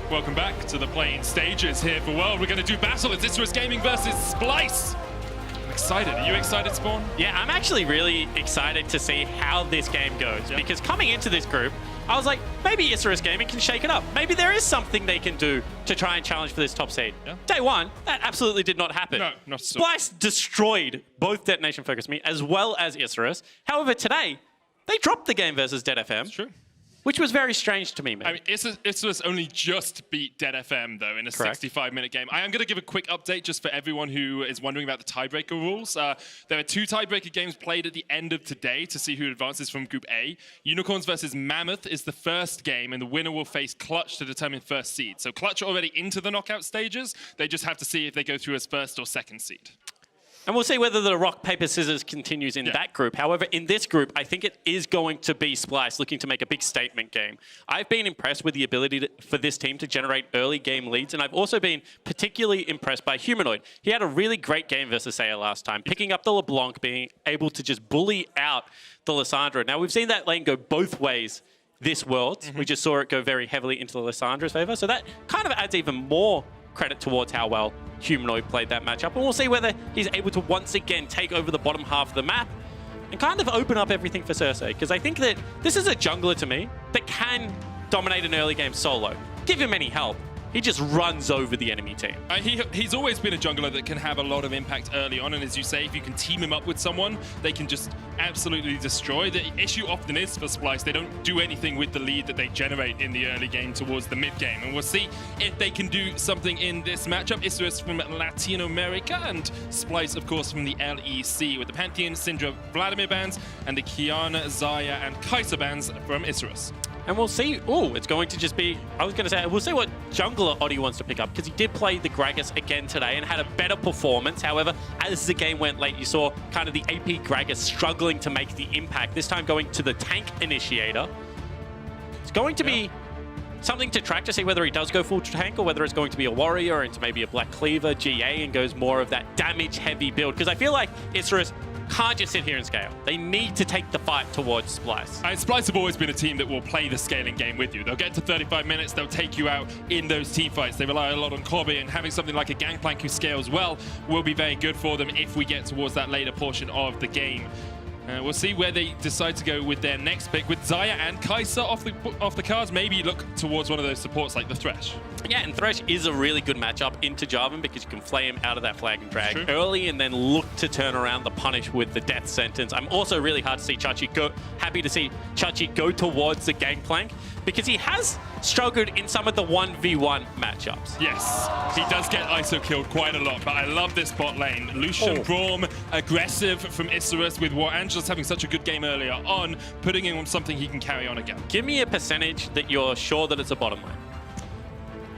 Welcome back to the playing stages here for World. We're going to do battle. It's Isurus Gaming versus Splyce. I'm excited. Are you excited, Spawn? Yeah, I'm actually really excited to see how this game goes. Yep. Because coming into this group, I was like, maybe Isurus Gaming can shake it up. Maybe there is something they can do to try and challenge for this top seed. Yeah. Day one, that absolutely did not happen. No, not so. Splyce destroyed both Detonation Focus Me as well as Isurus. However, today, they dropped the game versus Dead FM. That's true. Which was very strange to me, man. I mean, Isurus only just beat Dead FM, though, in a 65-minute game. I am going to give a quick update just for everyone who is wondering about the tiebreaker rules. There are 2 tiebreaker games played at the end of today to see who advances from Group A. Unicorns versus Mammoth is the first game, and the winner will face Clutch to determine first seed. So Clutch are already into the knockout stages. They just have to see if they go through as first or second seed. And we'll see whether the rock, paper, scissors continues in that group. However, in this group, I think it is going to be Splyce looking to make a big statement game. I've been impressed with the ability for this team to generate early game leads, and I've also been particularly impressed by Humanoid. He had a really great game versus Seiya last time, picking up the LeBlanc, being able to just bully out the Lissandra. Now, we've seen that lane go both ways this World. We just saw it go very heavily into the Lissandra's favor, so that kind of adds even more credit towards how well Humanoid played that matchup. And we'll see whether he's able to once again take over the bottom half of the map and kind of open up everything for Xerxe. Because I think that this is a jungler to me that can dominate an early game solo. Give him any help, he just runs over the enemy team. He's always been a jungler that can have a lot of impact early on, and as you say, if you can team him up with someone, they can just absolutely destroy. The issue often is for Splyce, they don't do anything with the lead that they generate in the early game towards the mid game, and we'll see if they can do something in this matchup. Isurus from Latin America, and Splyce, of course, from the LEC, with the Pantheon, Syndra, Vladimir bans, and the Kiana, Xayah, and Kai'Sa bans from Isurus. And we'll see, it's going to just be, I was going to say, we'll see what jungler Oddie wants to pick up, because he did play the Gragas again today and had a better performance. However, as the game went late, you saw kind of the AP Gragas struggling to make the impact, this time going to the tank initiator. It's going to be something to track to see whether he does go full tank or whether it's going to be a warrior into maybe a Black Cleaver, GA, and goes more of that damage-heavy build. Because I feel like Isurus can't just sit here and scale. They need to take the fight towards Splyce. And Splyce have always been a team that will play the scaling game with you. They'll get to 35 minutes, they'll take you out in those team fights. They rely a lot on Kobbe, and having something like a Gangplank who scales well will be very good for them if we get towards that later portion of the game. We'll see where they decide to go with their next pick. With Xayah and Kai'Sa off the cards, maybe look towards one of those supports like the Thresh. Yeah, and Thresh is a really good matchup into Jarvan because you can flame out of that flag and drag early and then look to turn around the punish with the death sentence. I'm also really happy to see Chachi go towards the Gangplank because he has struggled in some of the 1v1 matchups. Yes, he does get ISO killed quite a lot, but I love this bot lane. Lucian, Braum, aggressive from Isurus, with Warangelus having such a good game earlier on, putting him on something he can carry on again. Give me a percentage that you're sure that it's a bottom lane.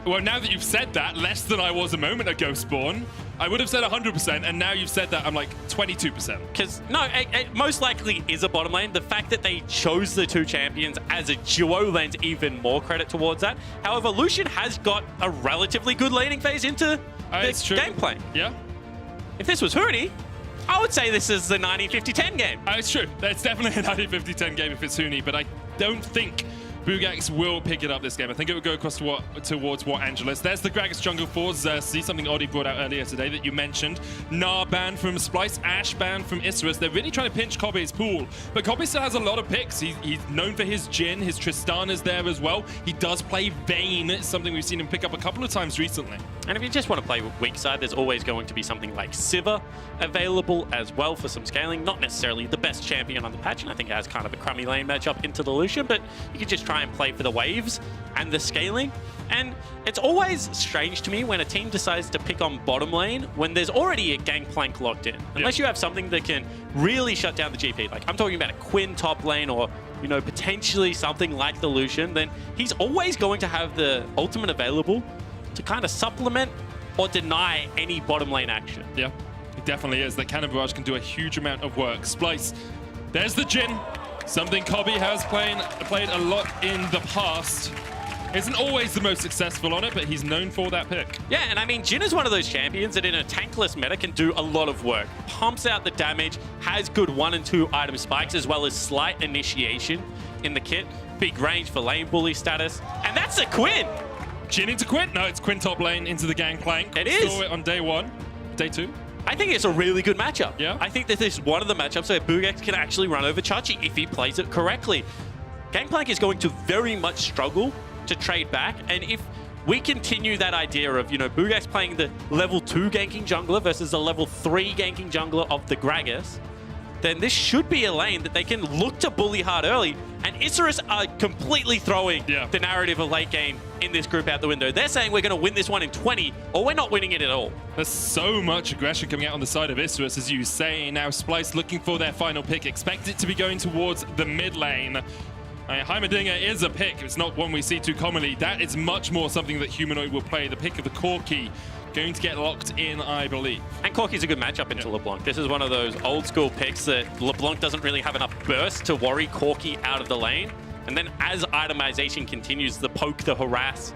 Well, now that you've said that, less than I was a moment ago, Spawn. I would have said 100%, and now you've said that, I'm like 22%. Because, no, it most likely is a bottom lane. The fact that they chose the 2 champions as a duo lends even more credit towards that. However, Lucian has got a relatively good laning phase into the Gangplank. Yeah. If this was Huni, I would say this is the 90-50-10 game. It's true. It's definitely a 90-50-10 game if it's Huni, but I don't think Buggax will pick it up this game. I think it will go across towards Warangelus. There's the Gragas jungle for Xerxe, something Oddie brought out earlier today that you mentioned. Gnar ban from Splyce, Ashe ban from Isurus. They're really trying to pinch Kobbe's pool, but Kobbe still has a lot of picks. He's known for his Jhin, his Tristana's there as well. He does play Vayne, it's something we've seen him pick up a couple of times recently. And if you just want to play weak side, there's always going to be something like Seiya available as well for some scaling. Not necessarily the best champion on the patch, and I think it has kind of a crummy lane matchup into the Lucian, but you can just try and play for the waves and the scaling. And it's always strange to me when a team decides to pick on bottom lane when there's already a Gangplank locked in. Unless you have something that can really shut down the GP. Like I'm talking about a Quinn top lane or, you know, potentially something like the Lucian, then he's always going to have the ultimate available to kind of supplement or deny any bottom lane action. Yeah, it definitely is. That Cannon Barrage can do a huge amount of work. Splyce, there's the Jhin. Something Kobbe has played a lot in the past. Isn't always the most successful on it, but he's known for that pick. Yeah, and I mean, Jhin is one of those champions that in a tankless meta can do a lot of work. Pumps out the damage, has good 1 and 2 item spikes, as well as slight initiation in the kit. Big range for lane bully status. And that's a Quinn! Jhin into Quinn. No, it's Quinn top lane into the Gangplank. It is. Saw it on day 1. Day 2. I think it's a really good matchup. Yeah. I think that this is one of the matchups where Buggax can actually run over Xerxe if he plays it correctly. Gangplank is going to very much struggle to trade back, and if we continue that idea of, you know, Buggax playing the level 2 ganking jungler versus the level 3 ganking jungler of the Gragas, then this should be a lane that they can look to bully hard early. And Isurus are completely throwing the narrative of late game in this group out the window. They're saying we're going to win this one in 20, or we're not winning it at all. There's so much aggression coming out on the side of Isurus, as you say. Now Splyce looking for their final pick. Expect it to be going towards the mid lane. Heimerdinger is a pick. It's not one we see too commonly. That is much more something that Humanoid will play. The pick of the Corki going to get locked in, I believe. And Corki's a good matchup into LeBlanc. This is one of those old school picks that LeBlanc doesn't really have enough burst to worry Corki out of the lane. And then as itemization continues, the poke, the harass,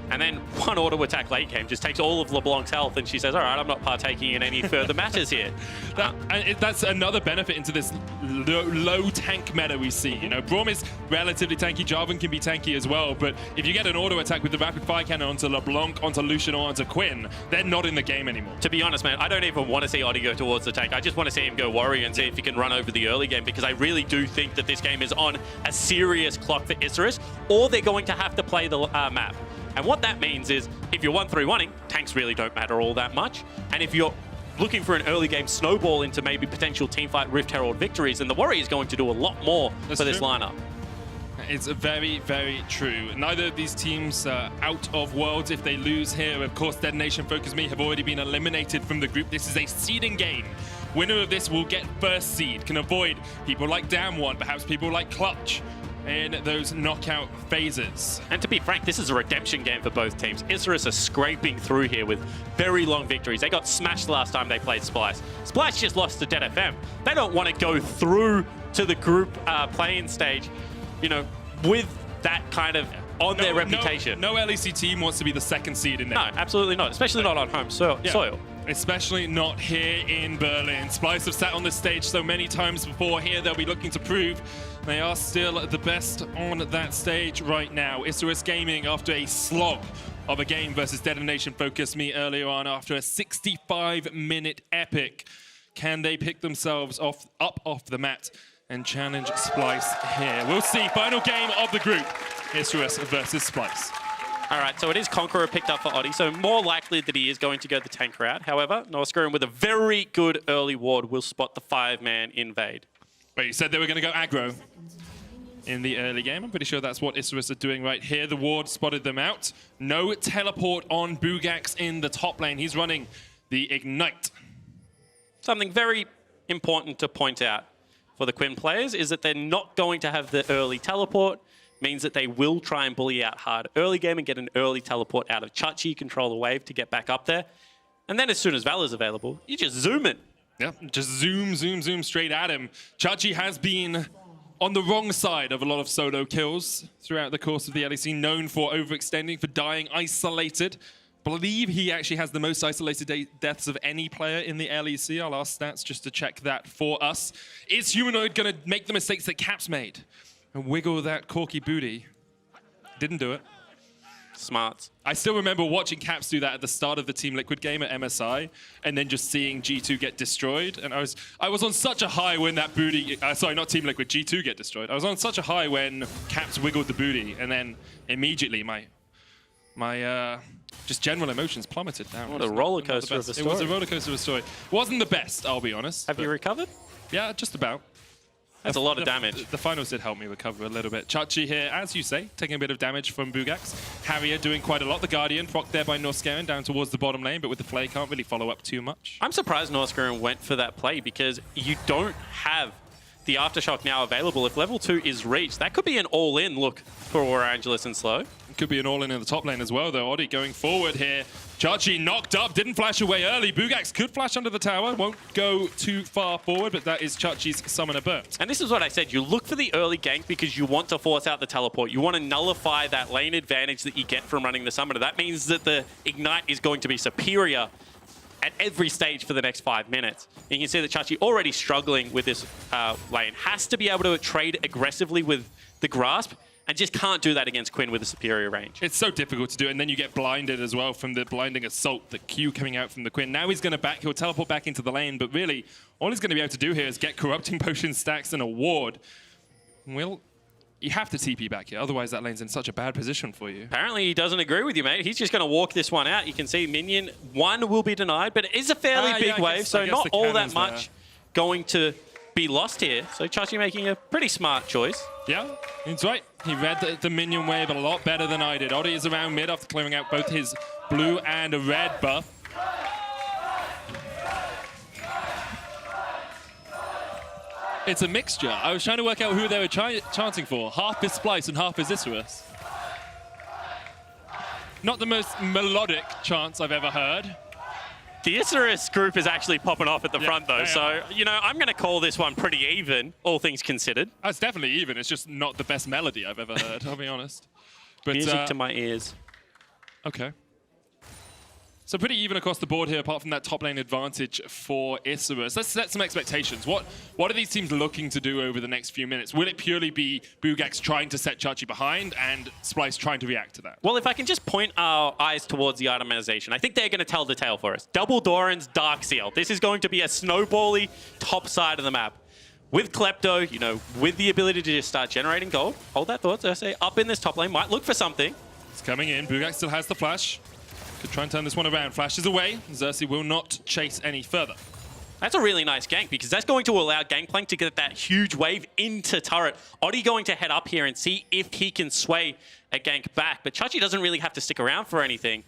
and then one auto attack late game just takes all of LeBlanc's health, and she says, all right, I'm not partaking in any further matters here. That's another benefit into this low tank meta we see. You know, Braum is relatively tanky, Jarvan can be tanky as well, but if you get an auto attack with the rapid fire cannon onto LeBlanc, onto Lucian, or onto Quinn, they're not in the game anymore. To be honest, man, I don't even want to see Oddie go towards the tank. I just want to see him go warrior and see if he can run over the early game, because I really do think that this game is on a serious clock for Isurus, or they're going to have to play the map. And what that means is, if you're 1-3-1ing, tanks really don't matter all that much. And if you're looking for an early game snowball into maybe potential teamfight Rift Herald victories, then the Warrior is going to do a lot more for this lineup. It's very, very true. Neither of these teams are out of Worlds if they lose here. Of course, Detonation, Focus Me have already been eliminated from the group. This is a seeding game. Winner of this will get first seed, can avoid people like Damwon, perhaps people like Clutch, in those knockout phases. And to be frank, this is a redemption game for both teams. Isurus are scraping through here with very long victories. They got smashed the last time they played Splyce. Splyce just lost to Dead FM. They don't want to go through to the group play-in stage, you know, with that kind of on their reputation. No LEC team wants to be the second seed in there. No, absolutely not, especially not on home soil. Especially not here in Berlin. Splyce have sat on this stage so many times before. Here they'll be looking to prove they are still the best on that stage right now. Isurus Gaming, after a slog of a game versus Detonation Focus Me earlier on, after a 65-minute epic, can they pick themselves up off the mat and challenge Splyce here? We'll see. Final game of the group, Isurus versus Splyce. All right, so it is Conqueror picked up for Oddie, so more likely that he is going to go the tank route. However, Norskeren with a very good early ward will spot the 5-man invade. Wait, you said they were going to go aggro in the early game. I'm pretty sure that's what Isurus are doing right here. The ward spotted them out. No teleport on Buggax in the top lane. He's running the Ignite. Something very important to point out for the Quinn players is that they're not going to have the early teleport. Means that they will try and bully out hard early game and get an early teleport out of Xerxe, control the wave to get back up there. And then as soon as Valor's available, you just zoom in. Yeah, just zoom straight at him. Xerxe has been on the wrong side of a lot of solo kills throughout the course of the LEC, known for overextending, for dying isolated. Believe he actually has the most isolated deaths of any player in the LEC. I'll ask stats just to check that for us. Is Humanoid going to make the mistakes that Caps made and wiggle that Corki booty? Didn't do it. Smart. I still remember watching Caps do that at the start of the Team Liquid game at MSI, and then just seeing G2 get destroyed. And I was on such a high when that booty, sorry, not Team Liquid, G2 get destroyed. I was on such a high when Caps wiggled the booty, and then immediately my just general emotions plummeted down. What a roller coaster of a story. It was a roller coaster of a story. It wasn't the best, I'll be honest. Have you recovered? Yeah, just about. That's a lot of damage. The finals did help me recover a little bit. Xerxe here, as you say, taking a bit of damage from Buggax. Harrier doing quite a lot. The Guardian procced there by Norskeren down towards the bottom lane, but with the flare can't really follow up too much. I'm surprised Norskeren went for that play because you don't have the Aftershock now available. If level 2 is reached, that could be an all-in look for Warangelus and Slow. Could be an all-in the top lane as well, though. Oddie going forward here. Xerxe knocked up, didn't flash away early. Buggax could flash under the tower, won't go too far forward, but that is Xerxe's Summoner Burnt. And this is what I said, you look for the early gank because you want to force out the teleport. You want to nullify that lane advantage that you get from running the Summoner. That means that the Ignite is going to be superior at every stage for the next 5 minutes. And you can see that Xerxe already struggling with this lane. Has to be able to trade aggressively with the Grasp and just can't do that against Quinn with a superior range. It's so difficult to do, and then you get blinded as well from the blinding assault, the Q coming out from the Quinn. Now he'll teleport back into the lane, but really, all he's going to be able to do here is get corrupting potion stacks and a ward. Well, you have to TP back here, otherwise that lane's in such a bad position for you. Apparently he doesn't agree with you, mate. He's just going to walk this one out. You can see minion 1 will be denied, but it is a fairly big wave, so not all that much going to be lost here. So Xerxe making a pretty smart choice. Yeah, he's right. He read the minion wave a lot better than I did. Oddie is around mid after clearing out both his blue and a red buff. It's a mixture. I was trying to work out who they were chanting for. Half is Splyce and half is Isurus. Not the most melodic chants I've ever heard. The Isurus group is actually popping off at the front, though. So, you know, I'm going to call this one pretty even, all things considered. It's definitely even. It's just not the best melody I've ever heard, I'll be honest. But, music to my ears. Okay. So pretty even across the board here, apart from that top lane advantage for Isurus. Let's set some expectations. What are these teams looking to do over the next few minutes? Will it purely be Buggax trying to set Xerxe behind and Splyce trying to react to that? Well, if I can just point our eyes towards the itemization, I think they're going to tell the tale for us. Double Doran's Dark Seal. This is going to be a snowbally top side of the map. With Klepto, you know, with the ability to just start generating gold. Hold that thought, Xerxe. Up in this top lane, might look for something. It's coming in. Buggax still has the flash. Could try and turn this one around. Flashes away. Xerxe will not chase any further. That's a really nice gank because that's going to allow Gangplank to get that huge wave into turret. Oddie going to head up here and see if he can sway a gank back. But Xerxe doesn't really have to stick around for anything.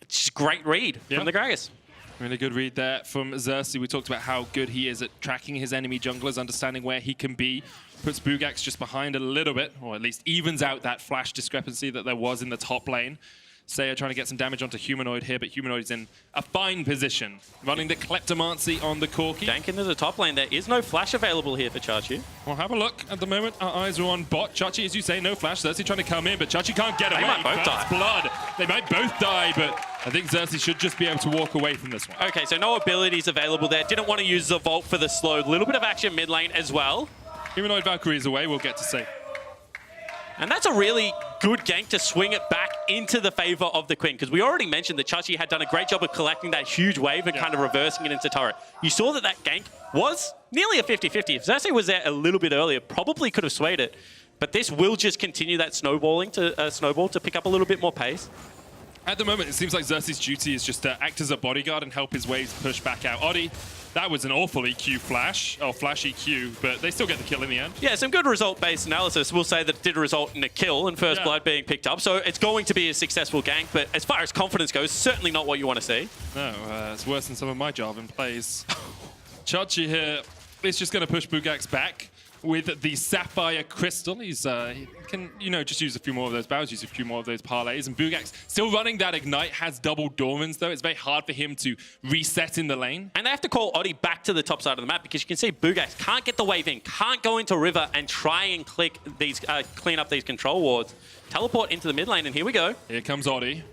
It's just a great read from the Gragas. Really good read there from Xerxe. We talked about how good he is at tracking his enemy junglers, understanding where he can be. Puts Buggax just behind a little bit, or at least evens out that flash discrepancy that there was in the top lane. Seiya trying to get some damage onto Humanoid here, but Humanoid is in a fine position. Running the Kleptomancy on the Corki. Gank into the top lane. There is no flash available here for Xerxe. Well, have a look. At the moment, our eyes are on bot. Xerxe, as you say, no flash. Xerxe trying to come in, but Xerxe can't get away. They might both die. Blood. They might both die, but I think Xerxe should just be able to walk away from this one. Okay, so no abilities available there. Didn't want to use the Vault for the slow. Little bit of action mid lane as well. Humanoid Valkyrie is away, we'll get to see. And that's a really good gank to swing it back into the favor of the Quinn, because we already mentioned that Xerxe had done a great job of collecting that huge wave and kind of reversing it into turret. You saw that that gank was nearly a 50-50. If Xerxe was there a little bit earlier, probably could have swayed it. But this will just continue that snowball to pick up a little bit more pace. At the moment, it seems like Xerxe's duty is just to act as a bodyguard and help his waves push back out. Oddie, that was an awful EQ flash, or flash EQ, but they still get the kill in the end. Yeah, some good result-based analysis. We'll say that it did result in a kill and first blood being picked up, so it's going to be a successful gank, but as far as confidence goes, certainly not what you want to see. No, it's worse than some of my Jarvan plays. Xerxe here is just going to push Buggax back with the Sapphire Crystal. He's he can, you know, just use a few more of those bows, use a few more of those parlays. And Buggax still running that Ignite, has double Dorans though. It's very hard for him to reset in the lane. And they have to call Oddie back to the top side of the map because you can see Buggax can't get the wave in, can't go into river and try and click these, clean up these control wards. Teleport into the mid lane, and here we go. Here comes Oddie.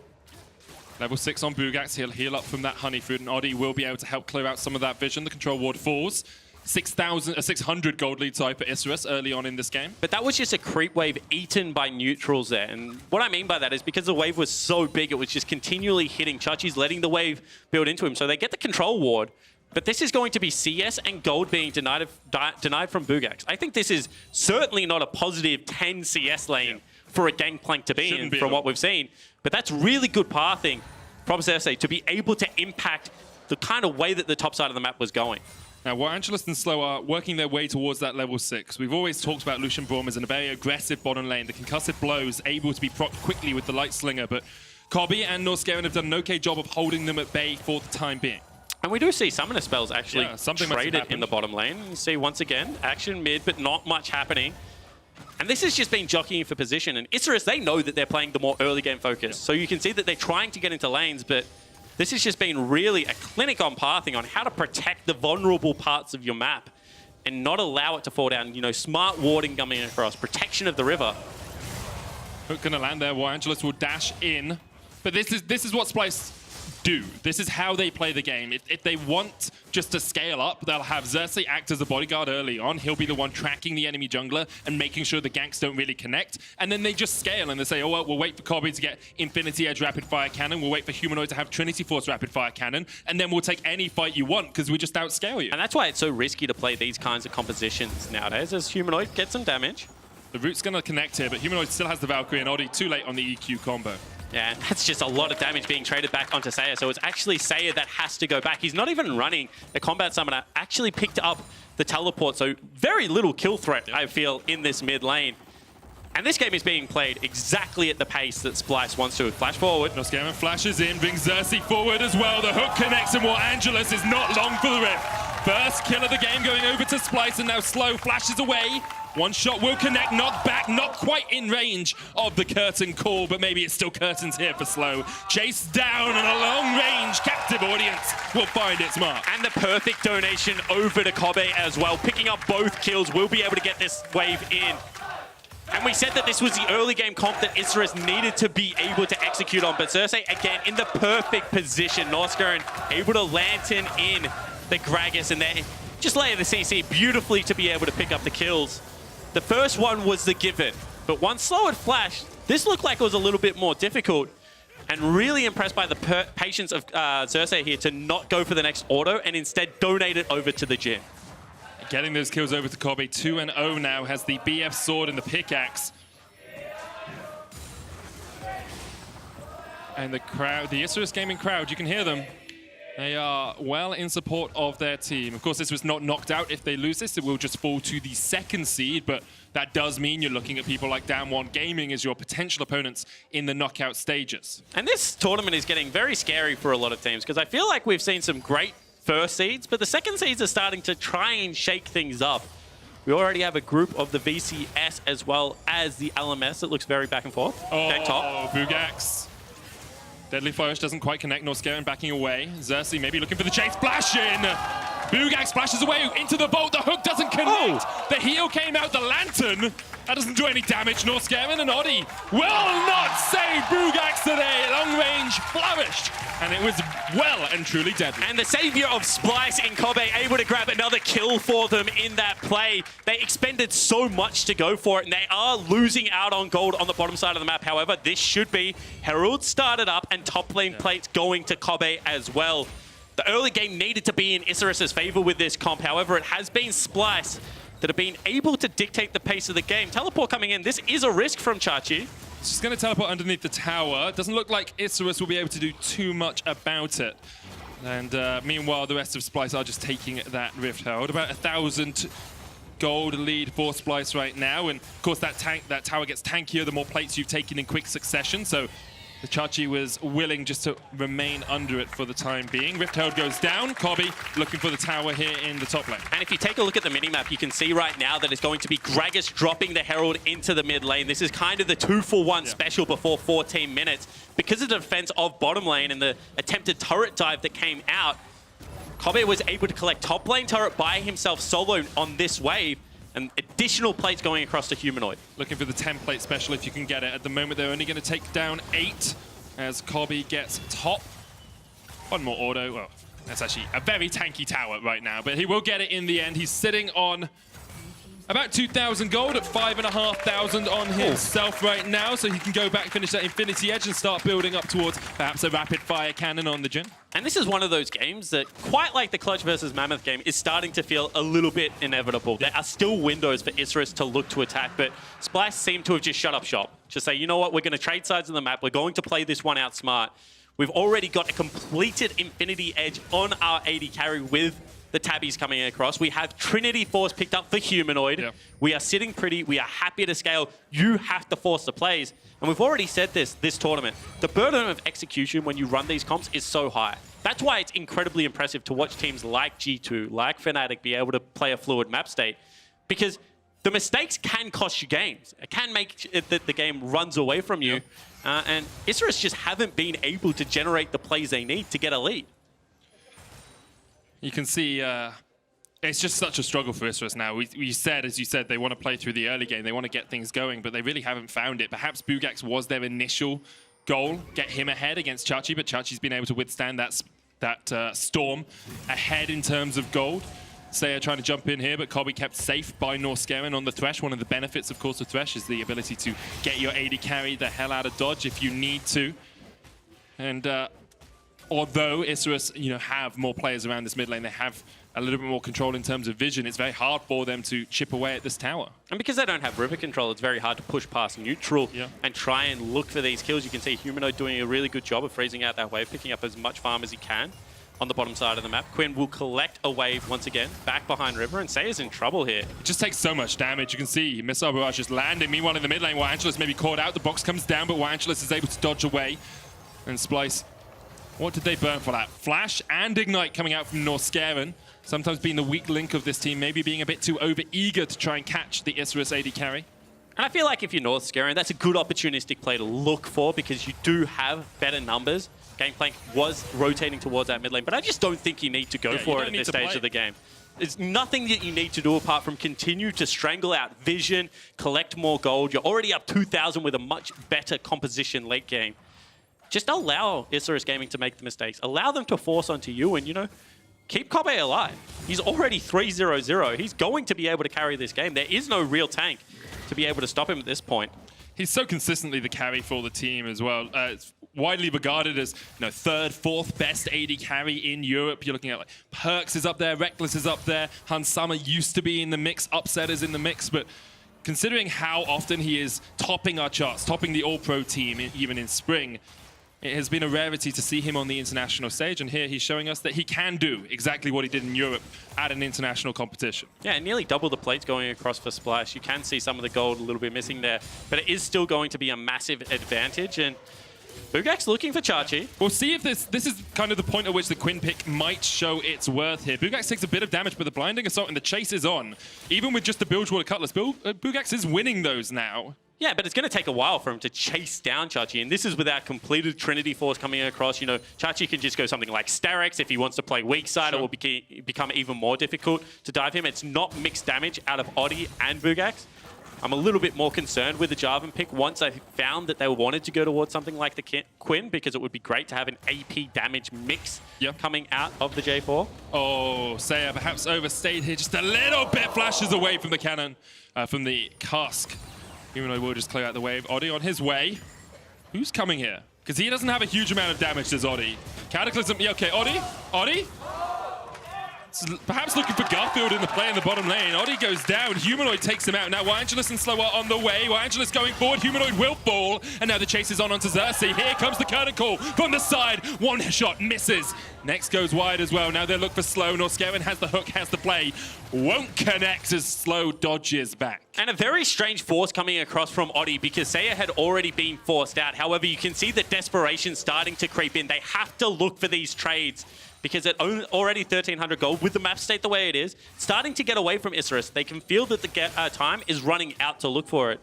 Level 6 on Buggax. He'll heal up from that honey fruit, and Oddie will be able to help clear out some of that vision. The control ward falls. 600 gold lead side for Isurus early on in this game. But that was just a creep wave eaten by neutrals there. And what I mean by that is because the wave was so big, it was just continually hitting Xerxe's, letting the wave build into him. So they get the control ward. But this is going to be CS and gold being denied from Buggax. I think this is certainly not a positive 10 CS lane for a Gangplank to be in from what we've seen. But that's really good pathing from Xerxe to be able to impact the kind of way that the top side of the map was going. Now, Warangelus and Slow are working their way towards that level 6. We've always talked about Lucian Braum as a very aggressive bottom lane. The concussive blows able to be procced quickly with the Light Slinger, but Kobbe and Norskeren have done an okay job of holding them at bay for the time being. And we do see summoner spells actually traded in the bottom lane. You see, once again, action mid, but not much happening. And this has just been jockeying for position. And Isurus, they know that they're playing the more early game focus. So you can see that they're trying to get into lanes, but this has just been really a clinic on pathing on how to protect the vulnerable parts of your map and not allow it to fall down. You know, smart warding coming across, protection of the river. Hook gonna land there. Warangelus will dash in. But this is what Splyce do. This is how they play the game. If they want just to scale up. They'll have Xerxe act as a bodyguard early on. He'll be the one tracking the enemy jungler and making sure the ganks don't really connect. And then they just scale and they say, oh, well, we'll wait for Kobbe to get Infinity Edge Rapid Fire Cannon. We'll wait for Humanoid to have Trinity Force Rapid Fire Cannon. And then we'll take any fight you want because we just outscale you. And that's why it's so risky to play these kinds of compositions nowadays, as Humanoid gets some damage. The root's going to connect here, but Humanoid still has the Valkyrie and Oddie too late on the EQ combo. Yeah, and that's just a lot of damage being traded back onto Seiya. So it's actually Seiya that has to go back. He's not even running the combat summoner. Actually picked up the teleport. So very little kill threat, I feel, in this mid lane. And this game is being played exactly at the pace that Splyce wants to. Flash forward. Norskeren flashes in, brings Xerxe forward as well. The hook connects and Warangelus is not long for the rift. First kill of the game going over to Splyce, and now Slow flashes away. One shot will connect, knocked back, not quite in range of the curtain call, but maybe it's still curtains here for Slow. Chased down and a long range captive audience will find its mark. And the perfect donation over to Kobbe as well. Picking up both kills, will be able to get this wave in. And we said that this was the early game comp that Isurus needed to be able to execute on. But Xerxe, again, in the perfect position. Norskeren able to lantern in the Gragas and then just layer the CC beautifully to be able to pick up the kills. The first one was the given, but once Slow had flashed, this looked like it was a little bit more difficult. And really impressed by the patience of Xerxe here to not go for the next auto and instead donate it over to the Jhin. Getting those kills over to Kobbe. 2-0 now, has the BF sword and the pickaxe. And the crowd, the Isurus gaming crowd, you can hear them. They are well in support of their team. Of course, this was not knocked out. If they lose this, it will just fall to the second seed, but that does mean you're looking at people like Damwon Gaming as your potential opponents in the knockout stages. And this tournament is getting very scary for a lot of teams because I feel like we've seen some great first seeds, but the second seeds are starting to try and shake things up. We already have a group of the VCS as well as the LMS. It looks very back and forth. Oh, back top. Buggax. Deadly Flourish doesn't quite connect. Norskeren backing away. Xerxe maybe looking for the chase. Splash in! Buggax splashes away into the bolt. The hook doesn't connect. Oh. The heal came out the lantern. That doesn't do any damage. Norskeren and Oddie will not save Buggax today. Long range flourished. And it was well and truly deadly. And the savior of Splyce in Kobbe able to grab another kill for them in that play. They expended so much to go for it, and they are losing out on gold on the bottom side of the map. However, this should be Herald started up and top lane plates going to Kobbe as well. The early game needed to be in Isurus' favor with this comp. However, it has been Splyce that have been able to dictate the pace of the game. Teleport coming in. This is a risk from Xerxe. It's just going to teleport underneath the tower. Doesn't look like Isurus will be able to do too much about it. And meanwhile, the rest of Splyce are just taking that Rift Herald. About 1,000 gold lead for Splyce right now. And of course, that tower gets tankier the more plates you've taken in quick succession. So the Xerxe was willing just to remain under it for the time being. Rift Herald goes down. Kobbe looking for the tower here in the top lane. And if you take a look at the minimap, you can see right now that it's going to be Gragas dropping the Herald into the mid lane. This is kind of the 2-for-1 special before 14 minutes. Because of the defense of bottom lane and the attempted turret dive that came out, Kobbe was able to collect top lane turret by himself solo on this wave. And additional plates going across to Humanoid. Looking for the 10-plate special if you can get it. At the moment, they're only going to take down 8 as Kobbe gets top. One more auto. Well, that's actually a very tanky tower right now, but he will get it in the end. He's sitting on about 2,000 gold at 5,500 on himself right now, so he can go back, finish that Infinity Edge, and start building up towards perhaps a rapid-fire cannon on the Jhin. And this is one of those games that, quite like the Clutch versus Mammoth game, is starting to feel a little bit inevitable. There are still windows for Isurus to look to attack, but Splyce seem to have just shut up shop. Just say, you know what, we're going to trade sides of the map. We're going to play this one out smart. We've already got a completed Infinity Edge on our AD carry with the tabbies coming across. We have Trinity Force picked up for Humanoid. Yep. We are sitting pretty. We are happy to scale. You have to force the plays. And we've already said this tournament. The burden of execution when you run these comps is so high. That's why it's incredibly impressive to watch teams like G2, like Fnatic be able to play a fluid map state. Because the mistakes can cost you games. It can make it that the game runs away from you. Yep. And Isurus just haven't been able to generate the plays they need to get a lead. You can see it's just such a struggle for Isurus now. We said, as you said, they want to play through the early game. They want to get things going, but they really haven't found it. Perhaps Buggax was their initial goal, get him ahead against Xerxe, but Xerxe's been able to withstand that that storm ahead in terms of gold. Seiya trying to jump in here, but Kobbe kept safe by Norskeren on the Thresh. One of the benefits, of course, of Thresh is the ability to get your AD carry the hell out of dodge if you need to. And although Isurus, have more players around this mid lane, they have a little bit more control in terms of vision. It's very hard for them to chip away at this tower. And because they don't have river control, it's very hard to push past neutral and try and look for these kills. You can see Humanoid doing a really good job of freezing out that wave, picking up as much farm as he can on the bottom side of the map. Quinn will collect a wave once again, back behind river, and Seiya's in trouble here. It just takes so much damage. You can see Missile Barrage just landing. Meanwhile, in the mid lane, Warangelus maybe caught out. The box comes down, but Warangelus is able to dodge away. And Splyce, what did they burn for that? Flash and Ignite coming out from Norskeren. Sometimes being the weak link of this team, maybe being a bit too over-eager to try and catch the Isurus AD carry. And I feel like if you're Norskeren, that's a good opportunistic play to look for because you do have better numbers. Gangplank was rotating towards that mid lane, but I just don't think you need to go for it at this stage of the game. There's nothing that you need to do apart from continue to strangle out vision, collect more gold. You're already up 2,000 with a much better composition late game. Just allow Isurus Gaming to make the mistakes. Allow them to force onto you and, keep Kobbe alive. He's already 3-0-0. He's going to be able to carry this game. There is no real tank to be able to stop him at this point. He's so consistently the carry for the team as well. It's widely regarded as third, fourth best AD carry in Europe. You're looking at like Perks is up there, Reckless is up there, Hansama used to be in the mix, Upset is in the mix, but considering how often he is topping our charts, topping the All-Pro team even in spring, it has been a rarity to see him on the international stage, and here he's showing us that he can do exactly what he did in Europe at an international competition. Yeah, nearly double the plates going across for Splyce. You can see some of the gold a little bit missing there, but it is still going to be a massive advantage, and Buggax looking for Xerxe. We'll see if this is kind of the point at which the Quinn pick might show its worth here. Buggax takes a bit of damage, but the Blinding Assault and the chase is on. Even with just the Bilgewater Cutlass, Buggax is winning those now. Yeah, but it's going to take a while for him to chase down Xerxe, and this is without completed Trinity Force coming across. Xerxe can just go something like Xerxe if he wants to play weak side. It will become even more difficult to dive him. It's not mixed damage out of Oddie and Buggax. I'm a little bit more concerned with the Jarvan pick once I found that they wanted to go towards something like the Quinn, because it would be great to have an AP damage mix coming out of the J4. Oh, Seiya perhaps overstayed here just a little bit. Flashes away from the cannon, from the cask. Humanoid will just clear out the wave. Oddie on his way. Who's coming here? Because he doesn't have a huge amount of damage, does Oddie? Cataclysm, yeah, okay, Oddie? Perhaps looking for Garfield in the play in the bottom lane. Oddie goes down. Humanoid takes him out. Now Warangelus and Slow are on the way. Warangelus going forward. Humanoid will fall. And now the chase is on onto Xerxe. Here comes the curtain call from the side. One shot misses. Next goes wide as well. Now they look for Slow. Norskeren has the hook, has the play. Won't connect as Slow dodges back. And a very strange force coming across from Oddie because Seiya had already been forced out. However, you can see the desperation starting to creep in. They have to look for these trades because at already 1,300 gold, with the map state the way it is, starting to get away from Isurus. They can feel that the time is running out to look for it.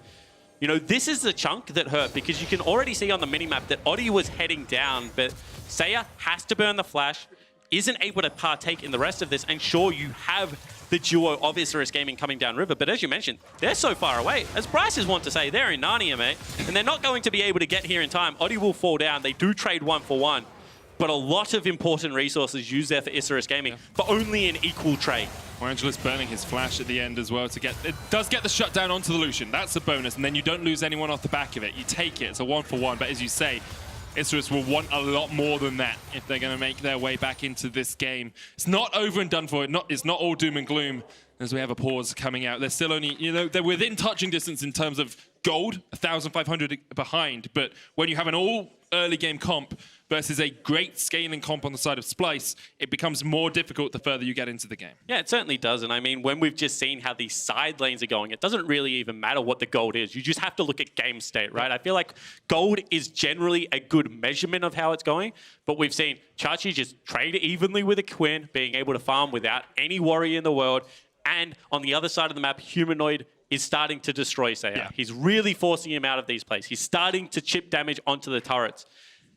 This is the chunk that hurt because you can already see on the minimap that Oddie was heading down, but Seiya has to burn the flash, isn't able to partake in the rest of this, and sure, you have the duo of Isurus Gaming coming down river, but as you mentioned, they're so far away. As Bryce's want to say, they're in Narnia, mate, and they're not going to be able to get here in time. Oddie will fall down. They do trade 1-for-1, but a lot of important resources used there for Isurus Gaming, but only an equal trade. Warangelus burning his flash at the end as well to get... It does get the shutdown onto the Lucian. That's a bonus, and then you don't lose anyone off the back of it. You take it. It's a 1-for-1, but as you say, Isurus will want a lot more than that if they're going to make their way back into this game. It's not over and done for. It's not all doom and gloom as we have a pause coming out. They're still only, they're within touching distance in terms of gold, 1,500 behind. But when you have an all early game comp versus a great scaling comp on the side of Splyce, it becomes more difficult the further you get into the game. Yeah, it certainly does. And I mean, when we've just seen how these side lanes are going, it doesn't really even matter what the gold is. You just have to look at game state, right? I feel like gold is generally a good measurement of how it's going, but we've seen Xerxe just trade evenly with a Quinn, being able to farm without any worry in the world. And on the other side of the map, Humanoid is starting to destroy Seiya. Yeah. He's really forcing him out of these plays. He's starting to chip damage onto the turrets.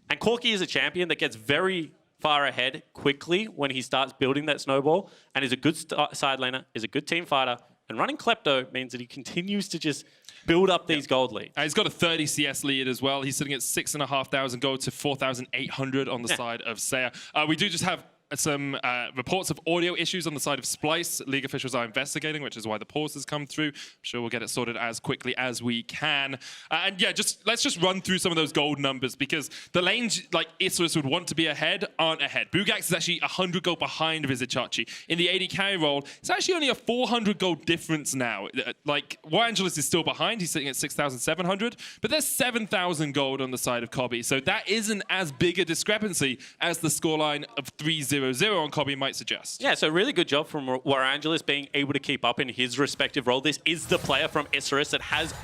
And Corki is a champion that gets very far ahead quickly when he starts building that snowball and is a good side laner, is a good team fighter, And running Klepto means that he continues to just build up these gold leads. He's got a 30 CS lead as well. He's sitting at 6,500 gold to 4,800 on the side of Seiya. We do just have some reports of audio issues on the side of Splyce. League officials are investigating, which is why the pause has come through. I'm sure we'll get it sorted as quickly as we can. And yeah, let's just run through some of those gold numbers, because the lanes like Isurus would want to be ahead aren't ahead. Buggax is actually 100 gold behind Vizicsacsi. In the AD carry role, it's actually only a 400 gold difference now. Like, Warangelus is still behind. He's sitting at 6,700, but there's 7,000 gold on the side of Kobbe. So that isn't as big a discrepancy as the scoreline of 3-0 on Kobbe might suggest. Yeah, so really good job from Warangelus being able to keep up in his respective role. This is the player from Isurus that has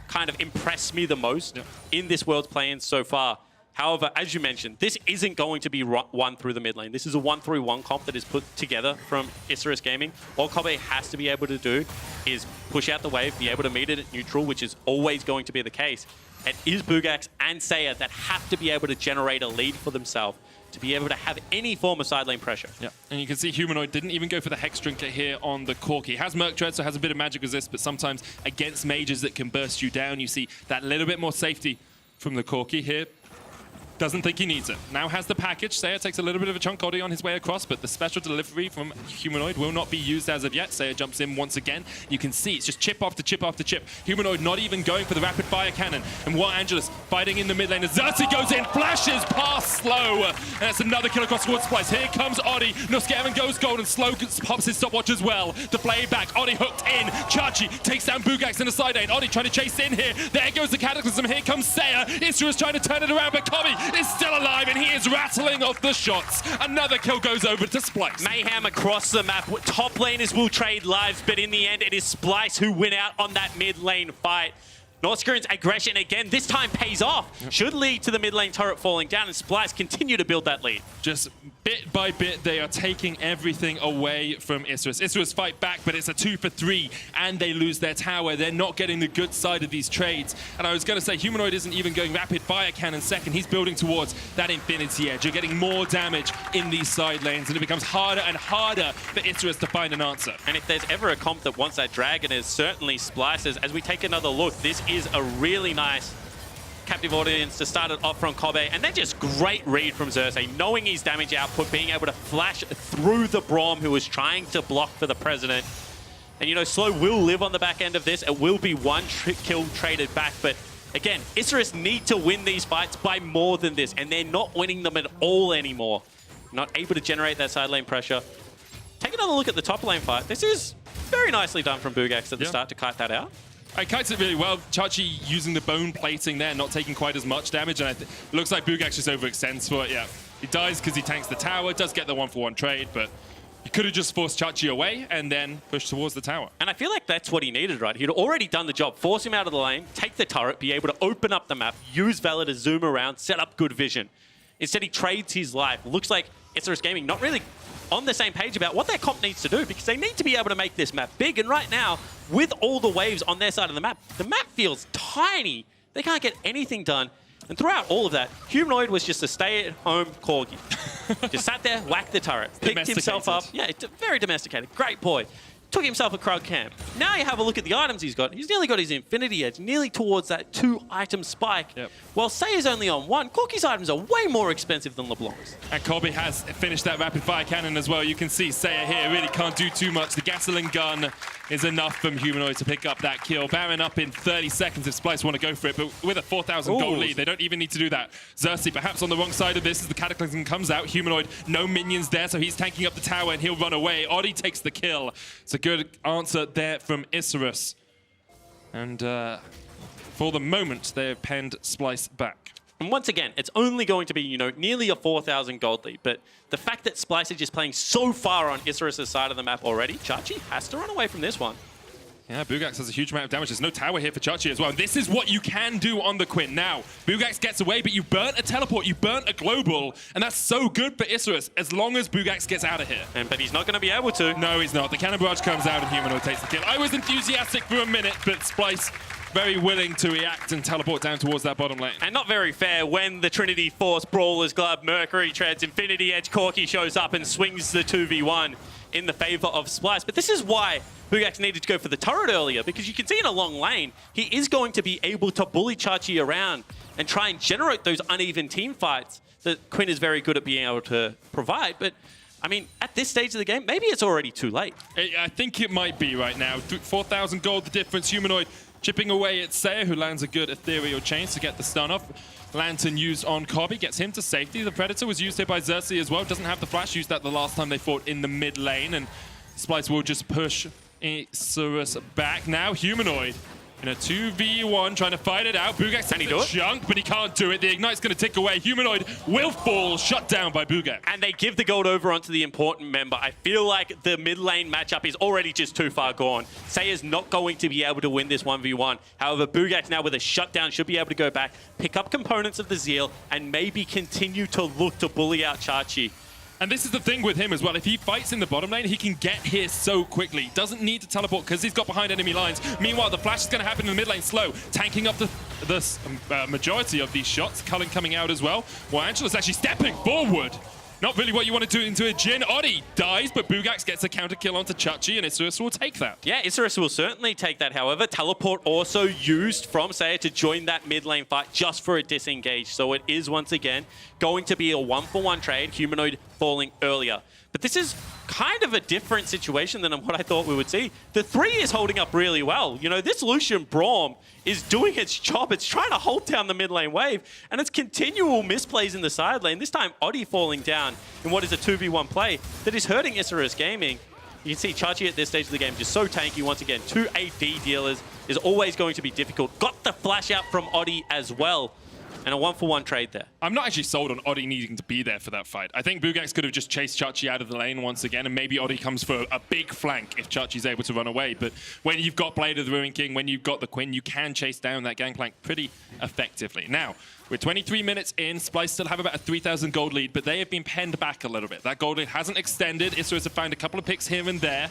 kind of impressed me the most in this World's play-in so far. However, as you mentioned, this isn't going to be won through the mid lane. This is a 1-3-1 comp that is put together from Isurus Gaming. All Kobbe has to be able to do is push out the wave, be able to meet it at neutral, which is always going to be the case. It is Buggax and Seiya that have to be able to generate a lead for themselves to be able to have any form of side lane pressure. Yeah, and you can see Humanoid didn't even go for the Hex Drinker here on the Corki. Has Merc Tread, so has a bit of magic resist, but sometimes against mages that can burst you down, you see that little bit more safety from the Corki here. Doesn't think he needs it. Now has the package. Seiya takes a little bit of a chunk Oddie on his way across, but the special delivery from Humanoid will not be used as of yet. Seiya jumps in once again. You can see it's just chip after chip after chip. Humanoid not even going for the rapid fire cannon. And Warangelus fighting in the mid lane. As Xerxe goes in, flashes past Slow. And that's another kill across towards Splyce. Here comes Oddie. Norskeren goes gold and Slow pops his stopwatch as well. The play back. Oddie hooked in. Chachi takes down Buggax in the side lane. Oddie trying to chase in here. There goes the Cataclysm. Here comes Seiya. Isurus trying to turn it around, but Kobbe is still alive and he is rattling off the shots. Another kill goes over to Splyce. Mayhem across the map. Top laners will trade lives, but in the end, it is Splyce who win out on that mid lane fight. Norskoren's aggression again, this time pays off. Yep. Should lead to the mid lane turret falling down, and Splyce continue to build that lead. Just bit by bit, they are taking everything away from Isurus. Isurus fight back, but it's a 2 for 3, and they lose their tower. They're not getting the good side of these trades. And I was going to say, Humanoid isn't even going rapid fire cannon second. He's building towards that Infinity Edge. You're getting more damage in these side lanes, and it becomes harder and harder for Isurus to find an answer. And if there's ever a comp that wants that dragon, is certainly Splyce's. As we take another look, this is a really nice captive audience to start it off from Kobbe, and then just great read from Xerxe, knowing his damage output, being able to flash through the Braum who was trying to block for the President. And you know, Slow will live on the back end of this. It will be one kill traded back, but again, Isurus need to win these fights by more than this, and they're not winning them at all anymore. Not able to generate that side lane pressure. Take another look at the top lane fight. This is very nicely done from Buggax at the start to kite that out. He kites it really well. Chachi using the bone plating there, not taking quite as much damage, and it looks like Buggax just overextends for it. Yeah, he dies because he tanks the tower, does get the 1-for-1 trade, but he could have just forced Chachi away and then pushed towards the tower. And I feel like that's what he needed, right? He'd already done the job. Force him out of the lane, take the turret, be able to open up the map, use Valor to zoom around, set up good vision. Instead, he trades his life. Looks like Isurus Gaming not really on the same page about what their comp needs to do, because they need to be able to make this map big. And right now, with all the waves on their side of the map feels tiny. They can't get anything done. And throughout all of that, Humanoid was just a stay-at-home corgi. Just sat there, whacked the turret, picked himself up. Yeah, very domesticated. Great boy. Took himself a Krug camp. Now you have a look at the items he's got. He's nearly got his Infinity Edge, nearly towards that 2-item spike. Yep. While Seiya's only on 1, Corki's items are way more expensive than LeBlanc's. And Kobbe has finished that rapid fire cannon as well. You can see Seiya here really can't do too much. The gasoline gun is enough from Humanoid to pick up that kill. Baron up in 30 seconds if Splyce want to go for it, but with a 4,000 gold lead, they don't even need to do that. Xerxe perhaps on the wrong side of this as the Cataclysm comes out. Humanoid, no minions there, so he's tanking up the tower and he'll run away. Oddie takes the kill. It's a good answer there from Isurus. And for the moment, they have penned Splyce back. And once again, it's only going to be, you know, nearly a 4,000 gold lead. But the fact that Splyce is just playing so far on Isurus' side of the map already, Chachi has to run away from this one. Yeah, Buggax has a huge amount of damage. There's no tower here for Chachi as well. And this is what you can do on the Quinn. Now, Buggax gets away, but you burnt a teleport, you burnt a global, and that's so good for Isurus as long as Buggax gets out of here. But he's not going to be able to. No, he's not. The cannon barrage comes out and Humanoid takes the kill. I was enthusiastic for a minute, but Splyce very willing to react and teleport down towards that bottom lane. And not very fair when the Trinity Force Brawler's Glove, Mercury treads, Infinity Edge, Corki shows up and swings the 2v1. in the favor of Splyce. But this is why Buggax needed to go for the turret earlier, because you can see in a long lane, he is going to be able to bully Xerxe around and try and generate those uneven team fights that Quinn is very good at being able to provide. But I mean, at this stage of the game, maybe it's already too late. I think it might be right now. 4,000 gold, the difference. Humanoid chipping away at Seiya, who lands a good ethereal chains to get the stun off. Lantern used on Kobbe, gets him to safety. The Predator was used here by Xerxe as well. Doesn't have the flash, used that the last time they fought in the mid lane. And Splyce will just push Isurus back. Now Humanoid in a 2v1, trying to fight it out. Buggax Can he do it? Junk, but he can't do it. The Ignite's going to tick away. Humanoid will fall, shut down by Buggax. And they give the gold over onto the important member. I feel like the mid lane matchup is already just too far gone. Seiya's not going to be able to win this 1v1. However, Buggax now with a shutdown should be able to go back, pick up components of the Zeal, and maybe continue to look to bully out Xerxe. And this is the thing with him as well. If he fights in the bottom lane, he can get here so quickly. Doesn't need to teleport because he's got behind enemy lines. Meanwhile, the flash is going to happen in the mid lane slow, tanking up the majority of these shots. Cullen coming out as well. Warangelus actually stepping forward. Not really what you want to do into a Jhin. Oddie dies, but Buggax gets a counter kill onto Xerxe, and Isurus will take that. Yeah, Isurus will certainly take that. However, teleport also used from Seiya to join that mid lane fight just for a disengage. So it is once again going to be a 1-for-1 trade. Humanoid falling earlier. But this is kind of a different situation than what I thought we would see. The 3 is holding up really well. You know, this Lucian Braum is doing its job. It's trying to hold down the mid lane wave, and it's continual misplays in the side lane. This time, Oddie falling down in what is a 2v1 play that is hurting Isurus Gaming. You can see Xerxe at this stage of the game just so tanky. Once again, 2 AD dealers is always going to be difficult. Got the flash out from Oddie as well. And a 1-for-1 trade there. I'm not actually sold on Oddie needing to be there for that fight. I think Buggax could have just chased Xerxe out of the lane once again, and maybe Oddie comes for a big flank if Xerxe's able to run away. But when you've got Blade of the Ruin King, when you've got the Quinn, you can chase down that Gangplank pretty effectively. Now, we're 23 minutes in. Splyce still have about a 3,000 gold lead, but they have been penned back a little bit. That gold lead hasn't extended. Isurus have found a couple of picks here and there.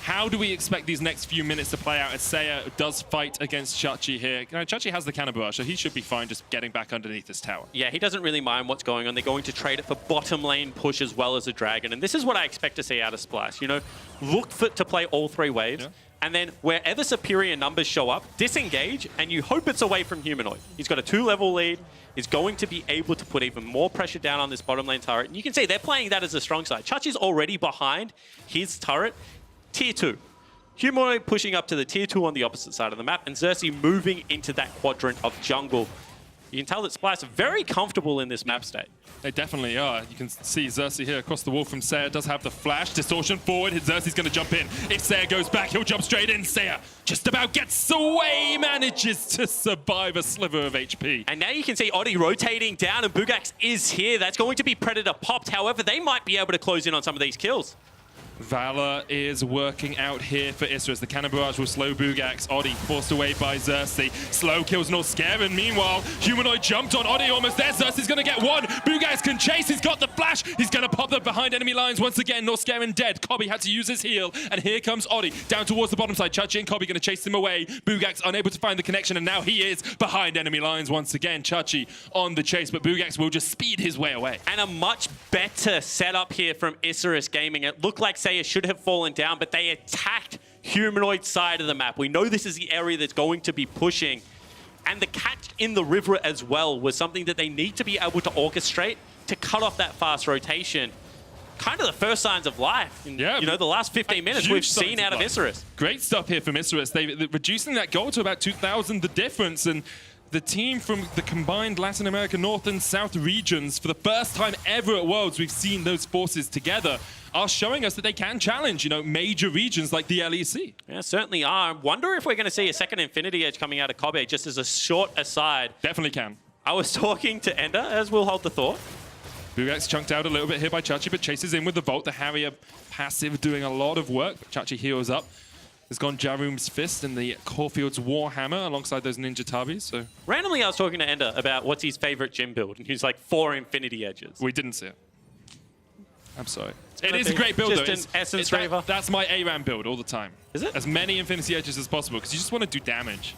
How do we expect these next few minutes to play out as Seiya does fight against Xerxe here? You know, Xerxe has the cannon barrage, so he should be fine just getting back underneath this tower. Yeah, he doesn't really mind what's going on. They're going to trade it for bottom lane push as well as a dragon. And this is what I expect to see out of Splyce. You know, look to play all 3 waves. Yeah. And then wherever superior numbers show up, disengage, and you hope it's away from Humanoid. He's got a 2-level lead. He's going to be able to put even more pressure down on this bottom lane turret. And you can see they're playing that as a strong side. Xerxe's already behind his turret. Tier 2. Humanoid pushing up to the tier 2 on the opposite side of the map, and Xerxe moving into that quadrant of jungle. You can tell that Splyce are very comfortable in this map state. They definitely are. You can see Xerxe here across the wall from Seiya. Does have the flash. Distortion forward. Xerxe's going to jump in. If Seiya goes back, he'll jump straight in. Seiya just about gets away, manages to survive a sliver of HP. And now you can see Oddie rotating down, and Buggax is here. That's going to be Predator popped. However, they might be able to close in on some of these kills. Valor is working out here for Isurus. The cannon barrage will slow Buggax. Oddie forced away by Xerxe. Slow kills Norskeren. Meanwhile, Humanoid jumped on Oddie almost there. Xerxe's going to get one. Buggax can chase. He's got the flash. He's going to pop the behind enemy lines once again. Norskeren dead. Kobbe had to use his heal. And here comes Oddie down towards the bottom side. Xerxe and Kobbe going to chase him away. Buggax unable to find the connection. And now he is behind enemy lines once again. Xerxe on the chase. But Buggax will just speed his way away. And a much better setup here from Isurus Gaming. It looked like Seiya should have fallen down, but they attacked Humanoid side of the map. We know this is the area that's going to be pushing. And the catch in the river as well was something that they need to be able to orchestrate to cut off that fast rotation. Kind of the first signs of life in you know, the last 15 minutes we've seen out of Isurus. Great stuff here from Isurus. They're reducing that goal to about 2,000, the difference. And the team from the combined Latin America North and South regions, for the first time ever at Worlds, we've seen those forces together, are showing us that they can challenge, you know, major regions like the LEC. Yeah, certainly are. I wonder if we're going to see a second Infinity Edge coming out of Kobbe, just as a short aside. Definitely can. I was talking to Ender, as we'll hold the thought. Buggax chunked out a little bit here by Xerxe, but chases in with the Volt. The Harrier passive doing a lot of work. Xerxe heals up. Has gone Jarum's Fist and the Caulfield's Warhammer alongside those Ninja Tabis. So randomly, I was talking to Ender about what's his favorite gym build, and he's like 4 Infinity Edges. We didn't see it. I'm sorry. It is a great build, though. Just an Essence Raver. That's my ARAM build all the time. Is it? As many Infinity Edges as possible, because you just want to do damage.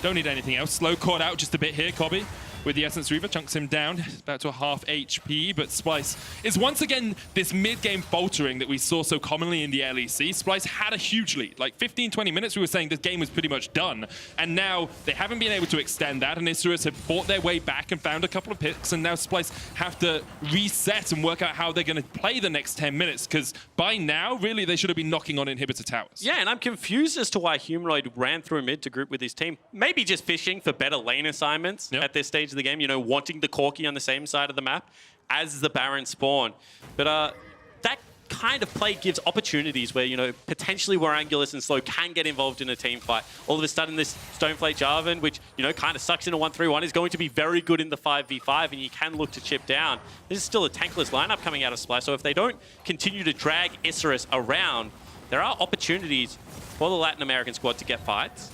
Don't need anything else. Slow caught out just a bit here, Kobbe. with the Essence Reaver, chunks him down, about to a half HP, but Splyce is once again this mid-game faltering that we saw so commonly in the LEC. Splyce had a huge lead, like 15-20 minutes we were saying this game was pretty much done, and now they haven't been able to extend that, and Isurus have fought their way back and found a couple of picks, and now Splyce have to reset and work out how they're going to play the next 10 minutes, because by now, really, they should have been knocking on inhibitor towers. Yeah, and I'm confused as to why Humanoid ran through mid to group with his team. Maybe just fishing for better lane assignments at this stage of the game, you know, wanting the Corki on the same side of the map as the Baron spawn. But that kind of play gives opportunities where, you know, potentially Warangelus and Slow can get involved in a team fight. All of a sudden, this Stoneflake Jarvan, which, you know, kind of sucks in a 1-3-1, is going to be very good in the 5v5, and you can look to chip down. This is still a tankless lineup coming out of Splyce, so if they don't continue to drag Isurus around, there are opportunities for the Latin American squad to get fights.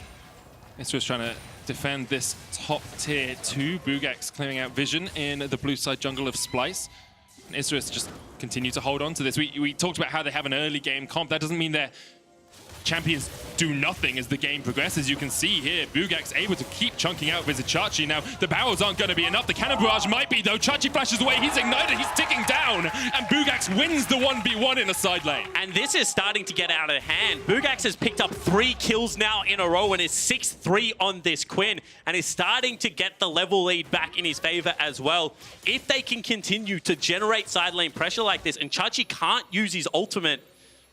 Isurus trying to defend this top tier 2. Buggax clearing out vision in the blue side jungle of Splyce. And Isurus just continue to hold on to this. We talked about how they have an early game comp. That doesn't mean they're champions do nothing as the game progresses. You can see here, Buggax able to keep chunking out Vizicsacsi. Now, the barrels aren't going to be enough. The cannon barrage might be, though. Chachi flashes away. He's ignited. He's ticking down. And Buggax wins the 1v1 in a side lane. And this is starting to get out of hand. Buggax has picked up 3 kills now in a row and is 6-3 on this Quinn, and is starting to get the level lead back in his favor as well. If they can continue to generate side lane pressure like this, and Chachi can't use his ultimate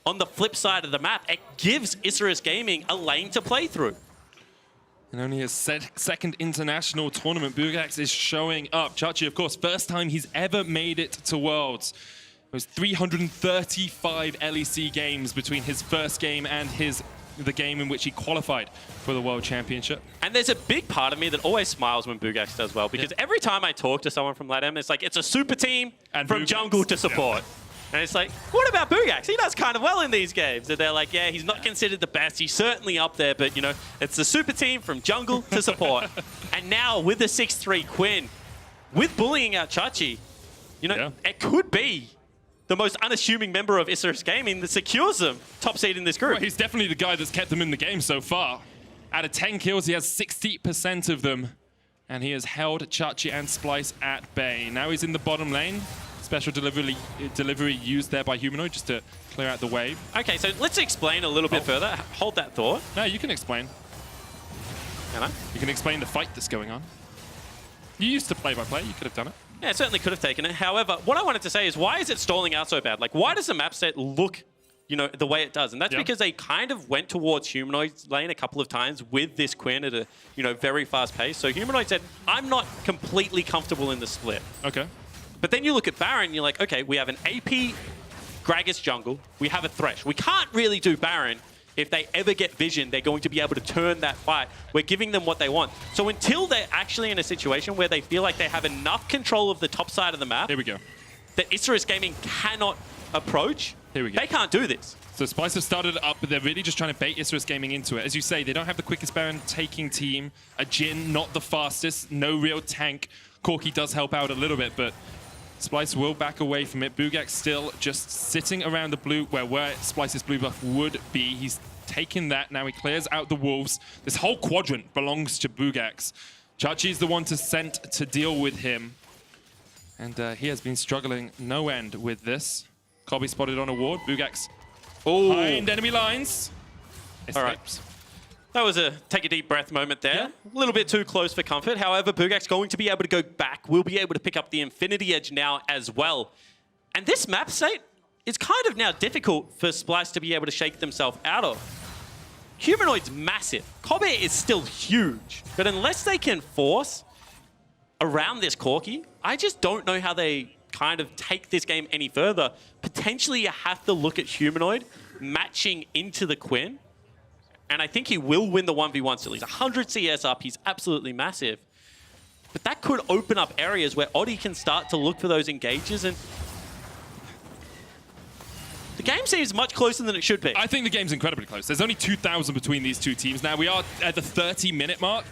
on the flip side of the map, it gives Isurus Gaming a lane to play through. And only his second international tournament, Buggax is showing up. Chachi, of course, first time he's ever made it to Worlds. It was 335 LEC games between his first game and the game in which he qualified for the World Championship. And there's a big part of me that always smiles when Buggax does well, because every time I talk to someone from LATAM, it's like, it's a super team and from Buggax, jungle to support. And it's like, what about Buggax? He does kind of well in these games. And they're like, yeah, he's not considered the best. He's certainly up there, but, you know, it's the super team from jungle to support. And now with the 6-3 Quinn, with bullying out Chachi, you know, it could be the most unassuming member of Isurus Gaming that secures them top seed in this group. Well, he's definitely the guy that's kept them in the game so far. Out of 10 kills, he has 60% of them. And he has held Chachi and Splyce at bay. Now he's in the bottom lane. Special delivery used there by Humanoid just to clear out the wave. Okay, so let's explain a little bit further. Hold that thought. No, you can explain. Can I? You can explain the fight that's going on. You used to play-by-play. You could have done it. Yeah, it certainly could have taken it. However, what I wanted to say is, why is it stalling out so bad? Like, why does the map set look, you know, the way it does? And that's because they kind of went towards Humanoid's lane a couple of times with this Quinn at a, you know, very fast pace. So Humanoid said, I'm not completely comfortable in the split. Okay. But then you look at Baron, you're like, okay, we have an AP Gragas jungle, we have a Thresh. We can't really do Baron. If they ever get vision, they're going to be able to turn that fight. We're giving them what they want. So until they're actually in a situation where they feel like they have enough control of the top side of the map, here we go, that Isurus Gaming cannot approach, here we go. They can't do this. So Splyce have started up, but they're really just trying to bait Isurus Gaming into it. As you say, they don't have the quickest Baron taking team. A Jhin, not the fastest, no real tank. Corki does help out a little bit, but Splyce will back away from it. Buggax still just sitting around the blue, where Splyce's blue buff would be. He's taken that. Now he clears out the wolves. This whole quadrant belongs to Buggax. Chachi's the one sent to deal with him. And he has been struggling no end with this. Kobbe spotted on a ward. Buggax behind enemy lines. Escapes. All right. That was a take a deep breath moment there. Yeah. A little bit too close for comfort. However, Buggax going to be able to go back. Will be able to pick up the Infinity Edge now as well. And this map state is kind of now difficult for Splyce to be able to shake themselves out of. Humanoid's massive. Kobbe is still huge. But unless they can force around this Corki, I just don't know how they kind of take this game any further. Potentially you have to look at Humanoid matching into the Quinn. And I think he will win the 1v1 still. He's 100 CS up. He's absolutely massive. But that could open up areas where Oddie can start to look for those engages. And the game seems much closer than it should be. I think the game's incredibly close. There's only 2,000 between these two teams. Now, we are at the 30-minute mark.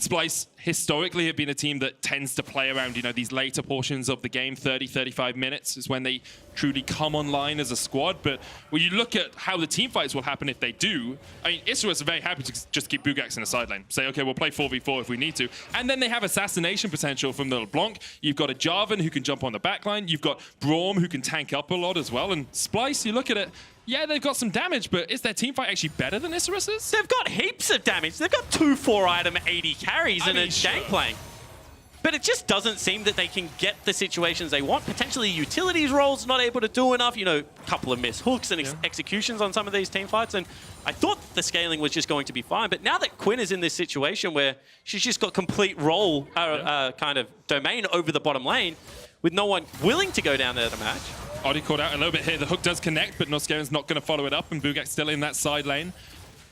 Splyce historically have been a team that tends to play around, you know, these later portions of the game. 30, 35 minutes is when they truly come online as a squad. But when you look at how the team fights will happen if they do, I mean, Isurus are very happy to just keep Buggax in the side lane. Say, okay, we'll play 4v4 if we need to. And then they have assassination potential from the LeBlanc. You've got a Jarvan who can jump on the backline. You've got Braum who can tank up a lot as well. And Splyce, you look at it, yeah, they've got some damage, but is their team fight actually better than Isurus's? They've got heaps of damage. They've got 2 4-item AD carries and a Gangplank. But it just doesn't seem that they can get the situations they want. Potentially utilities roles not able to do enough. You know, a couple of missed hooks and executions on some of these team fights. And I thought the scaling was just going to be fine. But now that Quinn is in this situation where she's just got complete role, kind of domain over the bottom lane, with no one willing to go down there to match. Oddie caught out a little bit here. The hook does connect, but Norskoren's not going to follow it up, and Buggax still in that side lane.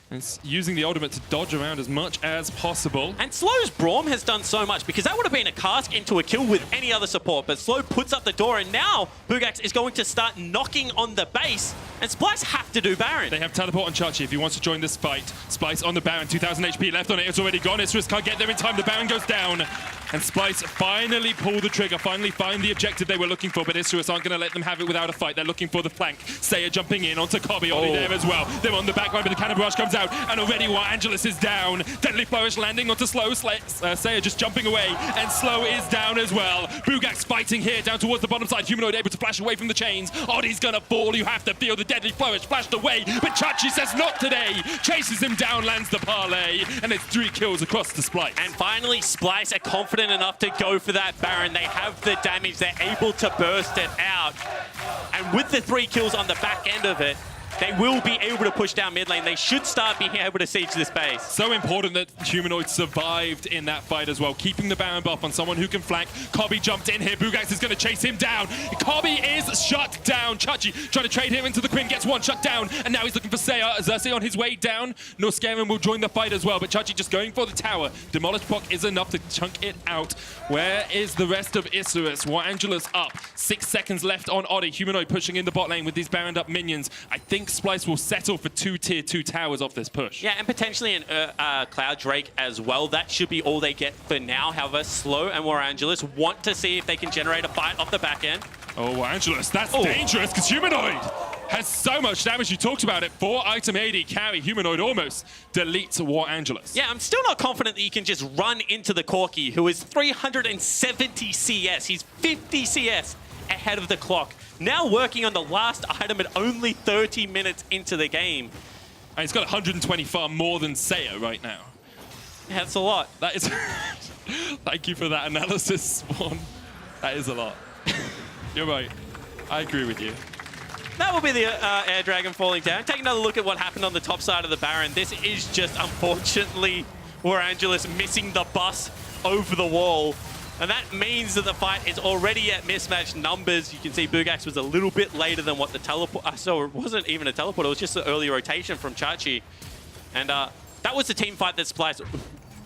And it's using the ultimate to dodge around as much as possible. And Slow's Braum has done so much, because that would have been a cask into a kill with any other support, but Slow puts up the door, and now Buggax is going to start knocking on the base, and Splyce have to do Baron. They have teleport on Xerxe if he wants to join this fight. Splyce on the Baron, 2,000 HP left on it, it's already gone. Isurus can't get there in time, the Baron goes down. And Splyce finally pull the trigger, finally find the objective they were looking for, but Isurus aren't going to let them have it without a fight. They're looking for the flank. Seiya jumping in onto Kobbe, Oddie there as well. They're on the back line, but the cannon barrage comes out, and already Warangelus is down. Deadly Flourish landing onto Slow. Seiya just jumping away, and Slow is down as well. Buggax fighting here down towards the bottom side. Humanoid able to flash away from the chains. Oddie's going to fall. You have to feel the Deadly Flourish flashed away, but Xerxe says not today. Chases him down, lands the parlay, and it's 3 kills across the Splyce. And finally, Splyce are confident enough to go for that Baron. They have the damage. They're able to burst it out. And with the 3 kills on the back end of it, they will be able to push down mid lane. They should start being able to siege this base. So important that Humanoid survived in that fight as well, keeping the Baron buff on someone who can flank. Kobbe jumped in here. Buggax is going to chase him down. Kobbe is shut down. Xerxe trying to trade him into the Quinn, gets one shut down, and now he's looking for Seiya. Xerxe on his way down. Norskeren will join the fight as well, but Xerxe just going for the tower. Demolish Proc is enough to chunk it out. Where is the rest of Isurus? Warangelus up. 6 seconds left on Oddie. Humanoid pushing in the bot lane with these Baroned up minions. I think Splyce will settle for 2 tier 2 towers off this push. Yeah, and potentially an Cloud Drake as well. That should be all they get for now. However, Slow and Warangelus want to see if they can generate a fight off the back end. Oh, Warangelus, that's dangerous, because Humanoid has so much damage. You talked about it. 4-item AD carry. Humanoid almost deletes Warangelus. Yeah, I'm still not confident that you can just run into the Corki, who is 370 CS. He's 50 CS ahead of the clock. Now working on the last item at only 30 minutes into the game. And he's got 120 farm more than Seiya right now. Yeah, that's a lot. That is... Thank you for that analysis, Swan. That is a lot. You're right. I agree with you. That will be the Air Dragon falling down. Take another look at what happened on the top side of the Baron. This is just, unfortunately, Warangelus missing the bus over the wall. And that means that the fight is already at mismatched numbers. You can see Buggax was a little bit later than what the teleport... So it wasn't even a teleport, it was just an early rotation from Xerxe. And that was the team fight that Splyce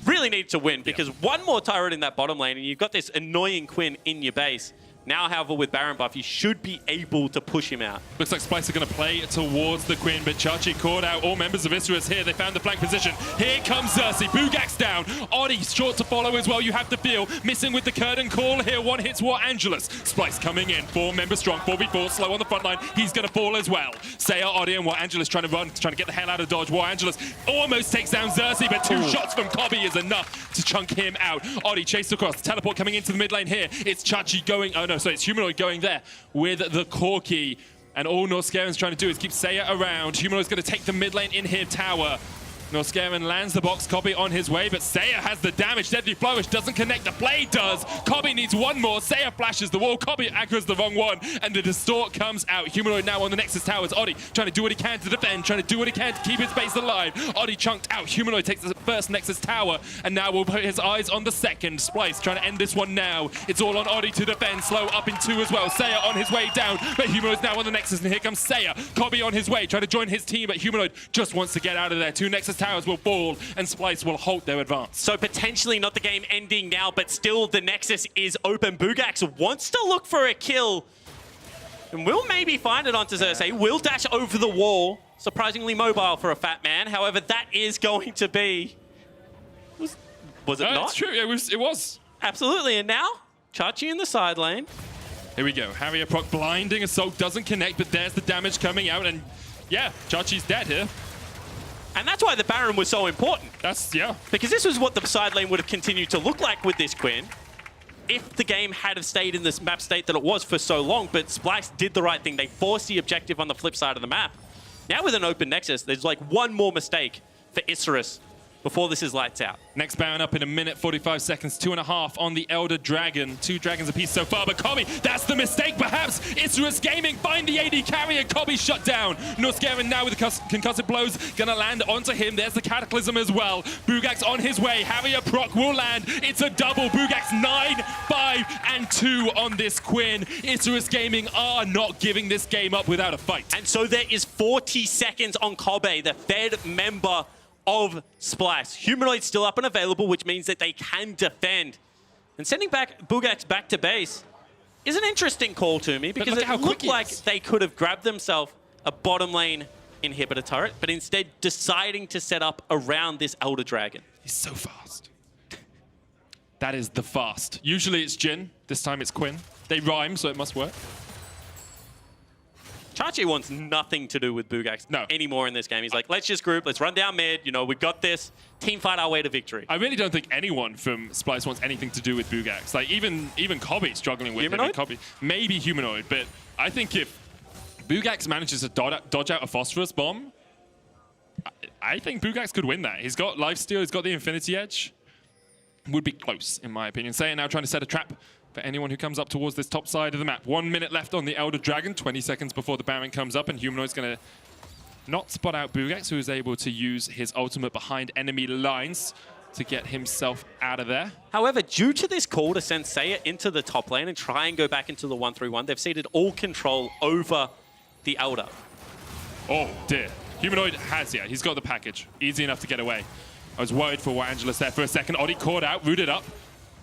really needed to win, because one more turret in that bottom lane and you've got this annoying Quinn in your base. Now, however, with Baron buff, you should be able to push him out. Looks like Splyce are going to play towards the Quinn, but Xerxe caught out all members of Isurus here. They found the flank position. Here comes Xerxe. Buggax down. Oddie short to follow as well. You have to feel. Missing with the curtain call here. One hits Warangelus. Splyce coming in. 4 members strong. 4v4. Slow on the front line. He's going to fall as well. Seiya, Oddie, and Warangelus trying to run, trying to get the hell out of dodge. Warangelus almost takes down Xerxe, but 2 shots from Kobbe is enough to chunk him out. Oddie chased across. Teleport coming into the mid lane here. It's Xerxe going... Oh, no, sorry. It's Humanoid going there with the Corki. And all Norskeren's trying to do is keep Seiya around. Humanoid's going to take the mid lane in here tower. Norskeren lands the box, Kobbe on his way, but Seiya has the damage. Deadly Flourish doesn't connect, the play does. Kobbe needs one more, Seiya flashes the wall, Kobbe aggro's the wrong one, and the Distort comes out. Humanoid now on the Nexus towers. Oddie trying to do what he can to defend, trying to do what he can to keep his base alive. Oddie chunked out, Humanoid takes the first Nexus tower, and now will put his eyes on the second. Splyce trying to end this one now. It's all on Oddie to defend, Slow up in 2 as well. Seiya on his way down, but Humanoid's now on the Nexus, and here comes Seiya. Kobbe on his way, trying to join his team, but Humanoid just wants to get out of there. 2 Nexus towers will fall, and Splyce will halt their advance. So potentially not the game ending now, but still the Nexus is open. Buggax wants to look for a kill, and will maybe find it onto Xerxe. Will dash over the wall. Surprisingly mobile for a fat man. However, that is going to be was it not? It's true, it was. Absolutely, and now, Xerxe in the side lane. Here we go, Harrier proc blinding, Assault doesn't connect, but there's the damage coming out, and yeah, Xerxe's dead here. And that's why the Baron was so important. Yeah. Because this was what the side lane would have continued to look like with this Quinn if the game had have stayed in this map state that it was for so long, but Splyce did the right thing. They forced the objective on the flip side of the map. Now with an open Nexus, there's like one more mistake for Isurus before this is lights out. Next Baron up in a minute, 45 seconds, 2.5 on the Elder Dragon. 2 dragons apiece so far, but Kobbe, that's the mistake perhaps. Isurus Gaming find the AD carrier, Kobbe shut down. Norskeren now with the concussive blows, gonna land onto him. There's the Cataclysm as well. Buggax on his way, Harrier proc will land. It's a double, Buggax 9, 5, and 2 on this Quinn. Isurus Gaming are not giving this game up without a fight. And so there is 40 seconds on Kobbe, the Fed member of Splyce. Humanoid still up and available, which means that they can defend. And sending back Buggax back to base is an interesting call to me because it looked like they could have grabbed themselves a bottom lane inhibitor turret, but instead deciding to set up around this Elder Dragon. He's so fast. That is the fast. Usually it's Jhin, this time it's Quinn. They rhyme, so it must work. Xerxe wants nothing to do with Buggax anymore in this game. He's like, let's just group, let's run down mid, you know, we've got this, team fight our way to victory. I really don't think anyone from Splyce wants anything to do with Buggax. Like, even Kobbe struggling with Humanoid? him. Maybe Humanoid, but I think if Buggax manages to dodge out a Phosphorus bomb, I think Buggax could win that. He's got lifesteal, he's got the Infinity Edge. Would be close, in my opinion. Seiya now trying to set a trap for anyone who comes up towards this top side of the map. 1 minute left on the Elder Dragon, 20 seconds before the Baron comes up, and Humanoid's going to not spot out Buggax, who is able to use his ultimate behind enemy lines to get himself out of there. However, due to this call to send Seiya into the top lane and try and go back into the 1-3-1, they've ceded all control over the Elder. Oh dear. Humanoid has, he's got the package. Easy enough to get away. I was worried for Warangelus there for a second. Oddie caught out, rooted up.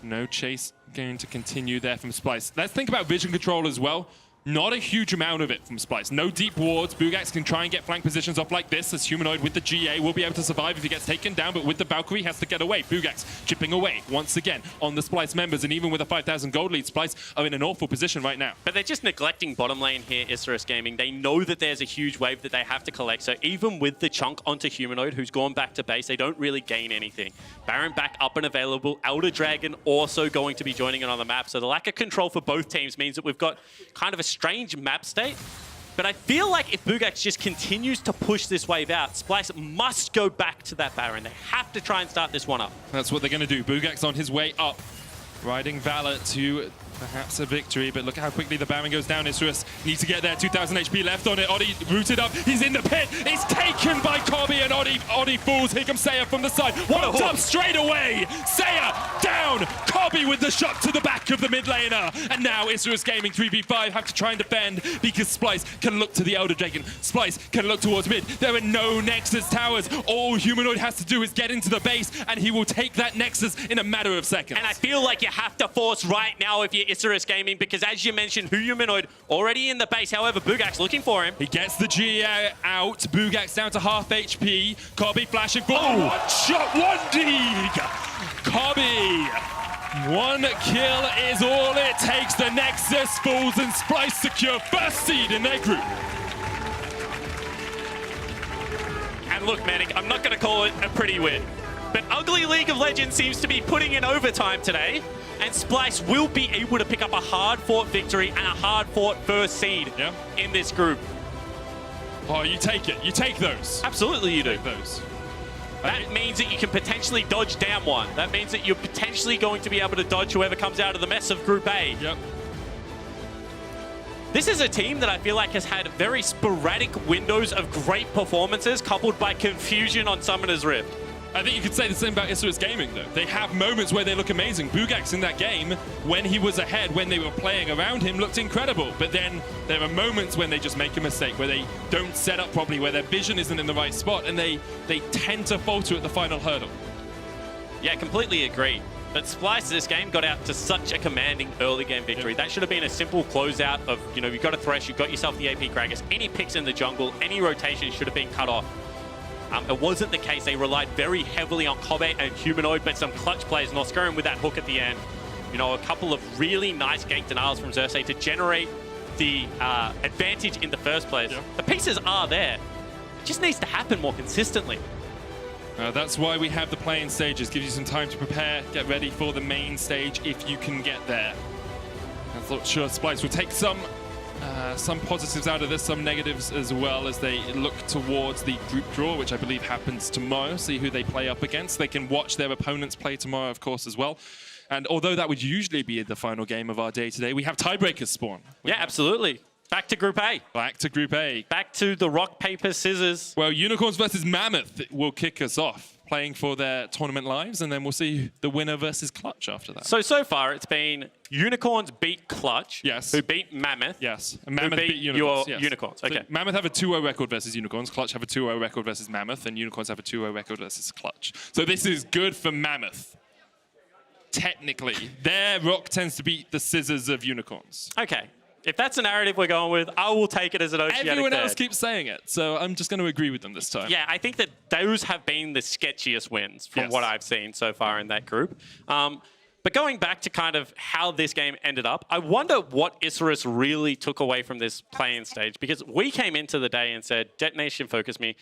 No chase going to continue there from Splyce. Let's think about vision control as well. Not a huge amount of it from Splyce. No deep wards. Buggax can try and get flank positions off like this, as Humanoid with the GA will be able to survive if he gets taken down, but with the Valkyrie has to get away. Buggax chipping away once again on the Splyce members, and even with a 5,000 gold lead, Splyce are in an awful position right now. But they're just neglecting bottom lane here, Isurus Gaming. They know that there's a huge wave that they have to collect, so even with the chunk onto Humanoid, who's gone back to base, they don't really gain anything. Baron back up and available. Elder Dragon also going to be joining in on the map, so the lack of control for both teams means that we've got kind of a strange map state. But I feel like if Buggax just continues to push this wave out, Splyce must go back to that Baron. They have to try and start this one up. That's what they're going to do. Buggax on his way up, riding Valor to perhaps a victory, but look at how quickly the Baron goes down. Isurus needs to get there. 2,000 HP left on it. Oddie rooted up. He's in the pit. It's taken by Kobbe, and Oddie falls. Here comes Seiya from the side. Walked up straight away. Seiya down. Kobbe with the shot to the back of the mid laner. And now Isurus Gaming 3v5 have to try and defend because Splyce can look to the Elder Dragon. Splyce can look towards mid. There are no Nexus towers. All Humanoid has to do is get into the base, and he will take that Nexus in a matter of seconds. And I feel like you have to force right now if you're Isurus Gaming, because as you mentioned, Humanoid already in the base. However, Buggax looking for him. He gets the GA out. Buggax down to half HP. Kobbe flashing for one shot, one dig. Kobbe, one kill is all it takes. The Nexus falls and Splyce secure first seed in their group. And look, Manic, I'm not going to call it a pretty win, but Ugly League of Legends seems to be putting in overtime today, and Splyce will be able to pick up a hard-fought victory and a hard-fought first seed in this group. Oh, you take it. You take those. Absolutely you do. Take those. That means that you can potentially dodge down one. That means that you're potentially going to be able to dodge whoever comes out of the mess of Group A. Yep. This is a team that I feel like has had very sporadic windows of great performances coupled by confusion on Summoner's Rift. I think you could say the same about Isurus Gaming, though. They have moments where they look amazing. Buggax in that game, when he was ahead, when they were playing around him, looked incredible. But then there are moments when they just make a mistake, where they don't set up properly, where their vision isn't in the right spot, and they tend to falter at the final hurdle. Yeah, completely agree. But Splyce this game got out to such a commanding early game victory. That should have been a simple closeout of, you know, you've got a Thresh, you've got yourself the AP Gragas. Any picks in the jungle, any rotation should have been cut off. It wasn't the case. They relied very heavily on Kobbe and Humanoid, but some clutch plays. Norskeren with that hook at the end. You know, a couple of really nice gank denials from Xerxe to generate the advantage in the first place. Yeah. The pieces are there. It just needs to happen more consistently. That's why we have the playing stages. Gives you some time to prepare, get ready for the main stage if you can get there. I'm sure Splyce will take some positives out of this, some negatives as well, as they look towards the group draw, which I believe happens tomorrow. See who they play up against. They can watch their opponents play tomorrow, of course, as well. And although that would usually be the final game of our day today, we have tiebreakers spawn. Yeah, absolutely. Back to Group A. Back to Group A. Back to the rock, paper, scissors. Well, Unicorns versus Mammoth will kick us off, playing for their tournament lives, and then we'll see the winner versus Clutch after that. So far, it's been Unicorns beat Clutch, yes, who beat Mammoth, yes, and Mammoth beat Unicorns. Your Unicorns. Okay. So Mammoth have a 2-0 record versus Unicorns, Clutch have a 2-0 record versus Mammoth, and Unicorns have a 2-0 record versus Clutch. So this is good for Mammoth. Technically, their rock tends to beat the scissors of Unicorns. Okay. If that's the narrative we're going with, I will take it as an oceanic Everyone dead. else keeps saying it, so I'm just going to agree with them this time. Yeah, I think that those have been the sketchiest wins from what I've seen so far in that group. But going back to kind of how this game ended up, I wonder what Isurus really took away from this playing stage, because we came into the day and said, Detonation, Focus Me,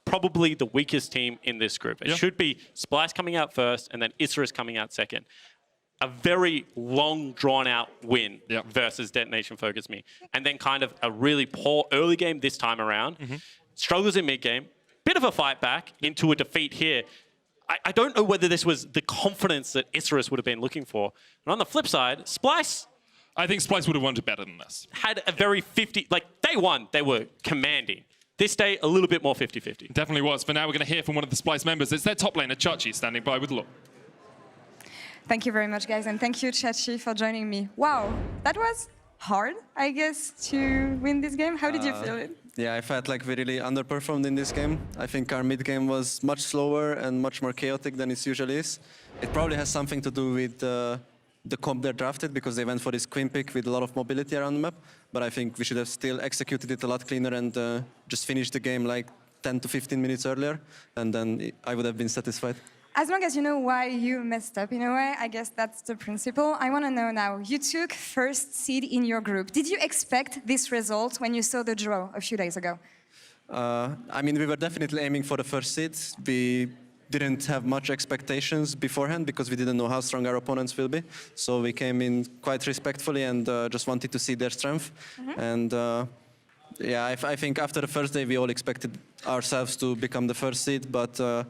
probably the weakest team in this group. It should be Splyce coming out first and then Isurus coming out second. A very long, drawn-out win versus Detonation Focus Me. And then kind of a really poor early game this time around. Struggles in mid-game. Bit of a fight back into a defeat here. I don't know whether this was the confidence that Isurus would have been looking for. And on the flip side, Splyce... I think Splyce would have wanted better than this. Had a very 50... Like, day one, they were commanding. This day, a little bit more 50-50. Definitely was. For now, we're going to hear from one of the Splyce members. It's their top laner, Xerxe, standing by with Law. Thank you very much, guys, and thank you, Xerxe, for joining me. Wow, that was hard, I guess, to win this game. How did you feel it? Yeah, I felt like we really underperformed in this game. I think our mid game was much slower and much more chaotic than it usually is. It probably has something to do with the comp they drafted, because they went for this Quinn pick with a lot of mobility around the map. But I think we should have still executed it a lot cleaner and just finished the game like 10 to 15 minutes earlier, and then I would have been satisfied. As long as you know why you messed up in a way, I guess that's the principle. I want to know now, you took first seed in your group. Did you expect this result when you saw the draw a few days ago? I mean, we were definitely aiming for the first seed. We didn't have much expectations beforehand because we didn't know how strong our opponents will be. So we came in quite respectfully and just wanted to see their strength. And yeah, I think after the first day, we all expected ourselves to become the first seed, but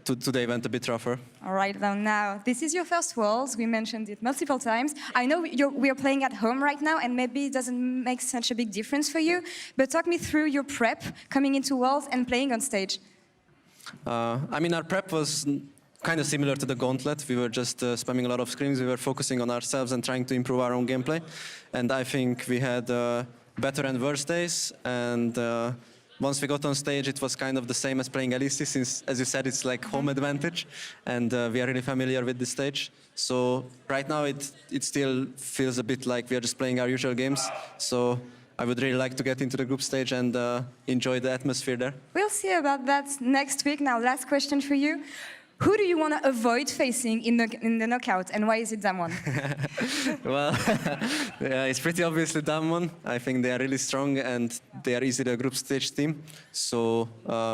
today went a bit rougher. All right, well now, this is your first Worlds. We mentioned it multiple times. I know we are playing at home right now, and maybe it doesn't make such a big difference for you, but talk me through your prep coming into Worlds and playing on stage. I mean, our prep was kind of similar to the Gauntlet. We were just spamming a lot of screens. We were focusing on ourselves and trying to improve our own gameplay. And I think we had better and worse days. And once we got on stage, it was kind of the same as playing LEC, since, as you said, it's like home advantage. And we are really familiar with the stage. So right now, it still feels a bit like we are just playing our usual games. So I would really like to get into the group stage and enjoy the atmosphere there. We'll see about that next week. Now, last question for you. Who do you want to avoid facing in the knockout, and why is it Damwon? Well, yeah, it's pretty obviously Damwon. I think they are really strong and they are easily a group stage team. So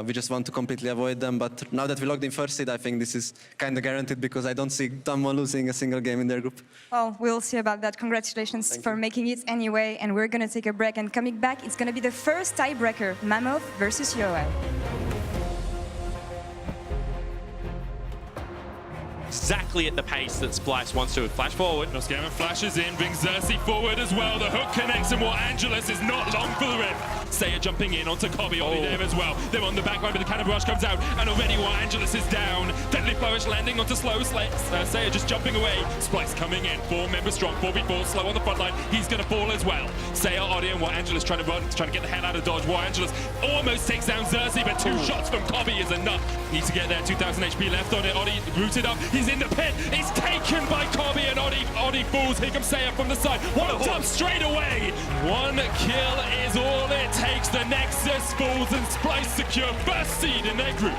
we just want to completely avoid them. But now that we logged in first seed, I think this is kind of guaranteed because I don't see Damwon losing a single game in their group. Well, we'll see about that. Congratulations for making it anyway. And we're going to take a break, and coming back, it's going to be the first tiebreaker, Mammoth versus Yoel. Exactly at the pace that Splyce wants to. Flash forward. Norskeren flashes in, brings Xerxe forward as well. The hook connects, and Warangelus is not long for the rip. Seiya jumping in onto Kobbe, Oddie there as well. They're on the back line, but the cannon rush comes out, and already Warangelus is down. Deadly Flourish landing onto slow. Seiya just jumping away. Splyce coming in, 4 members strong, 4v4, slow on the front line. He's going to fall as well. Seiya, Oddie, and Warangelus trying to run, trying to get the hell out of dodge. Warangelus almost takes down Xerxe, but 2 shots from Kobbe is enough. Needs to get there, 2,000 HP left on it. Oddie rooted up. He's in the pit. It's taken by Kobbe, and Oddie Splitting fools. Here comes Seiya from the side. One jump straight away. One kill is all it takes. The Nexus falls and Splyce secure first seed in their group.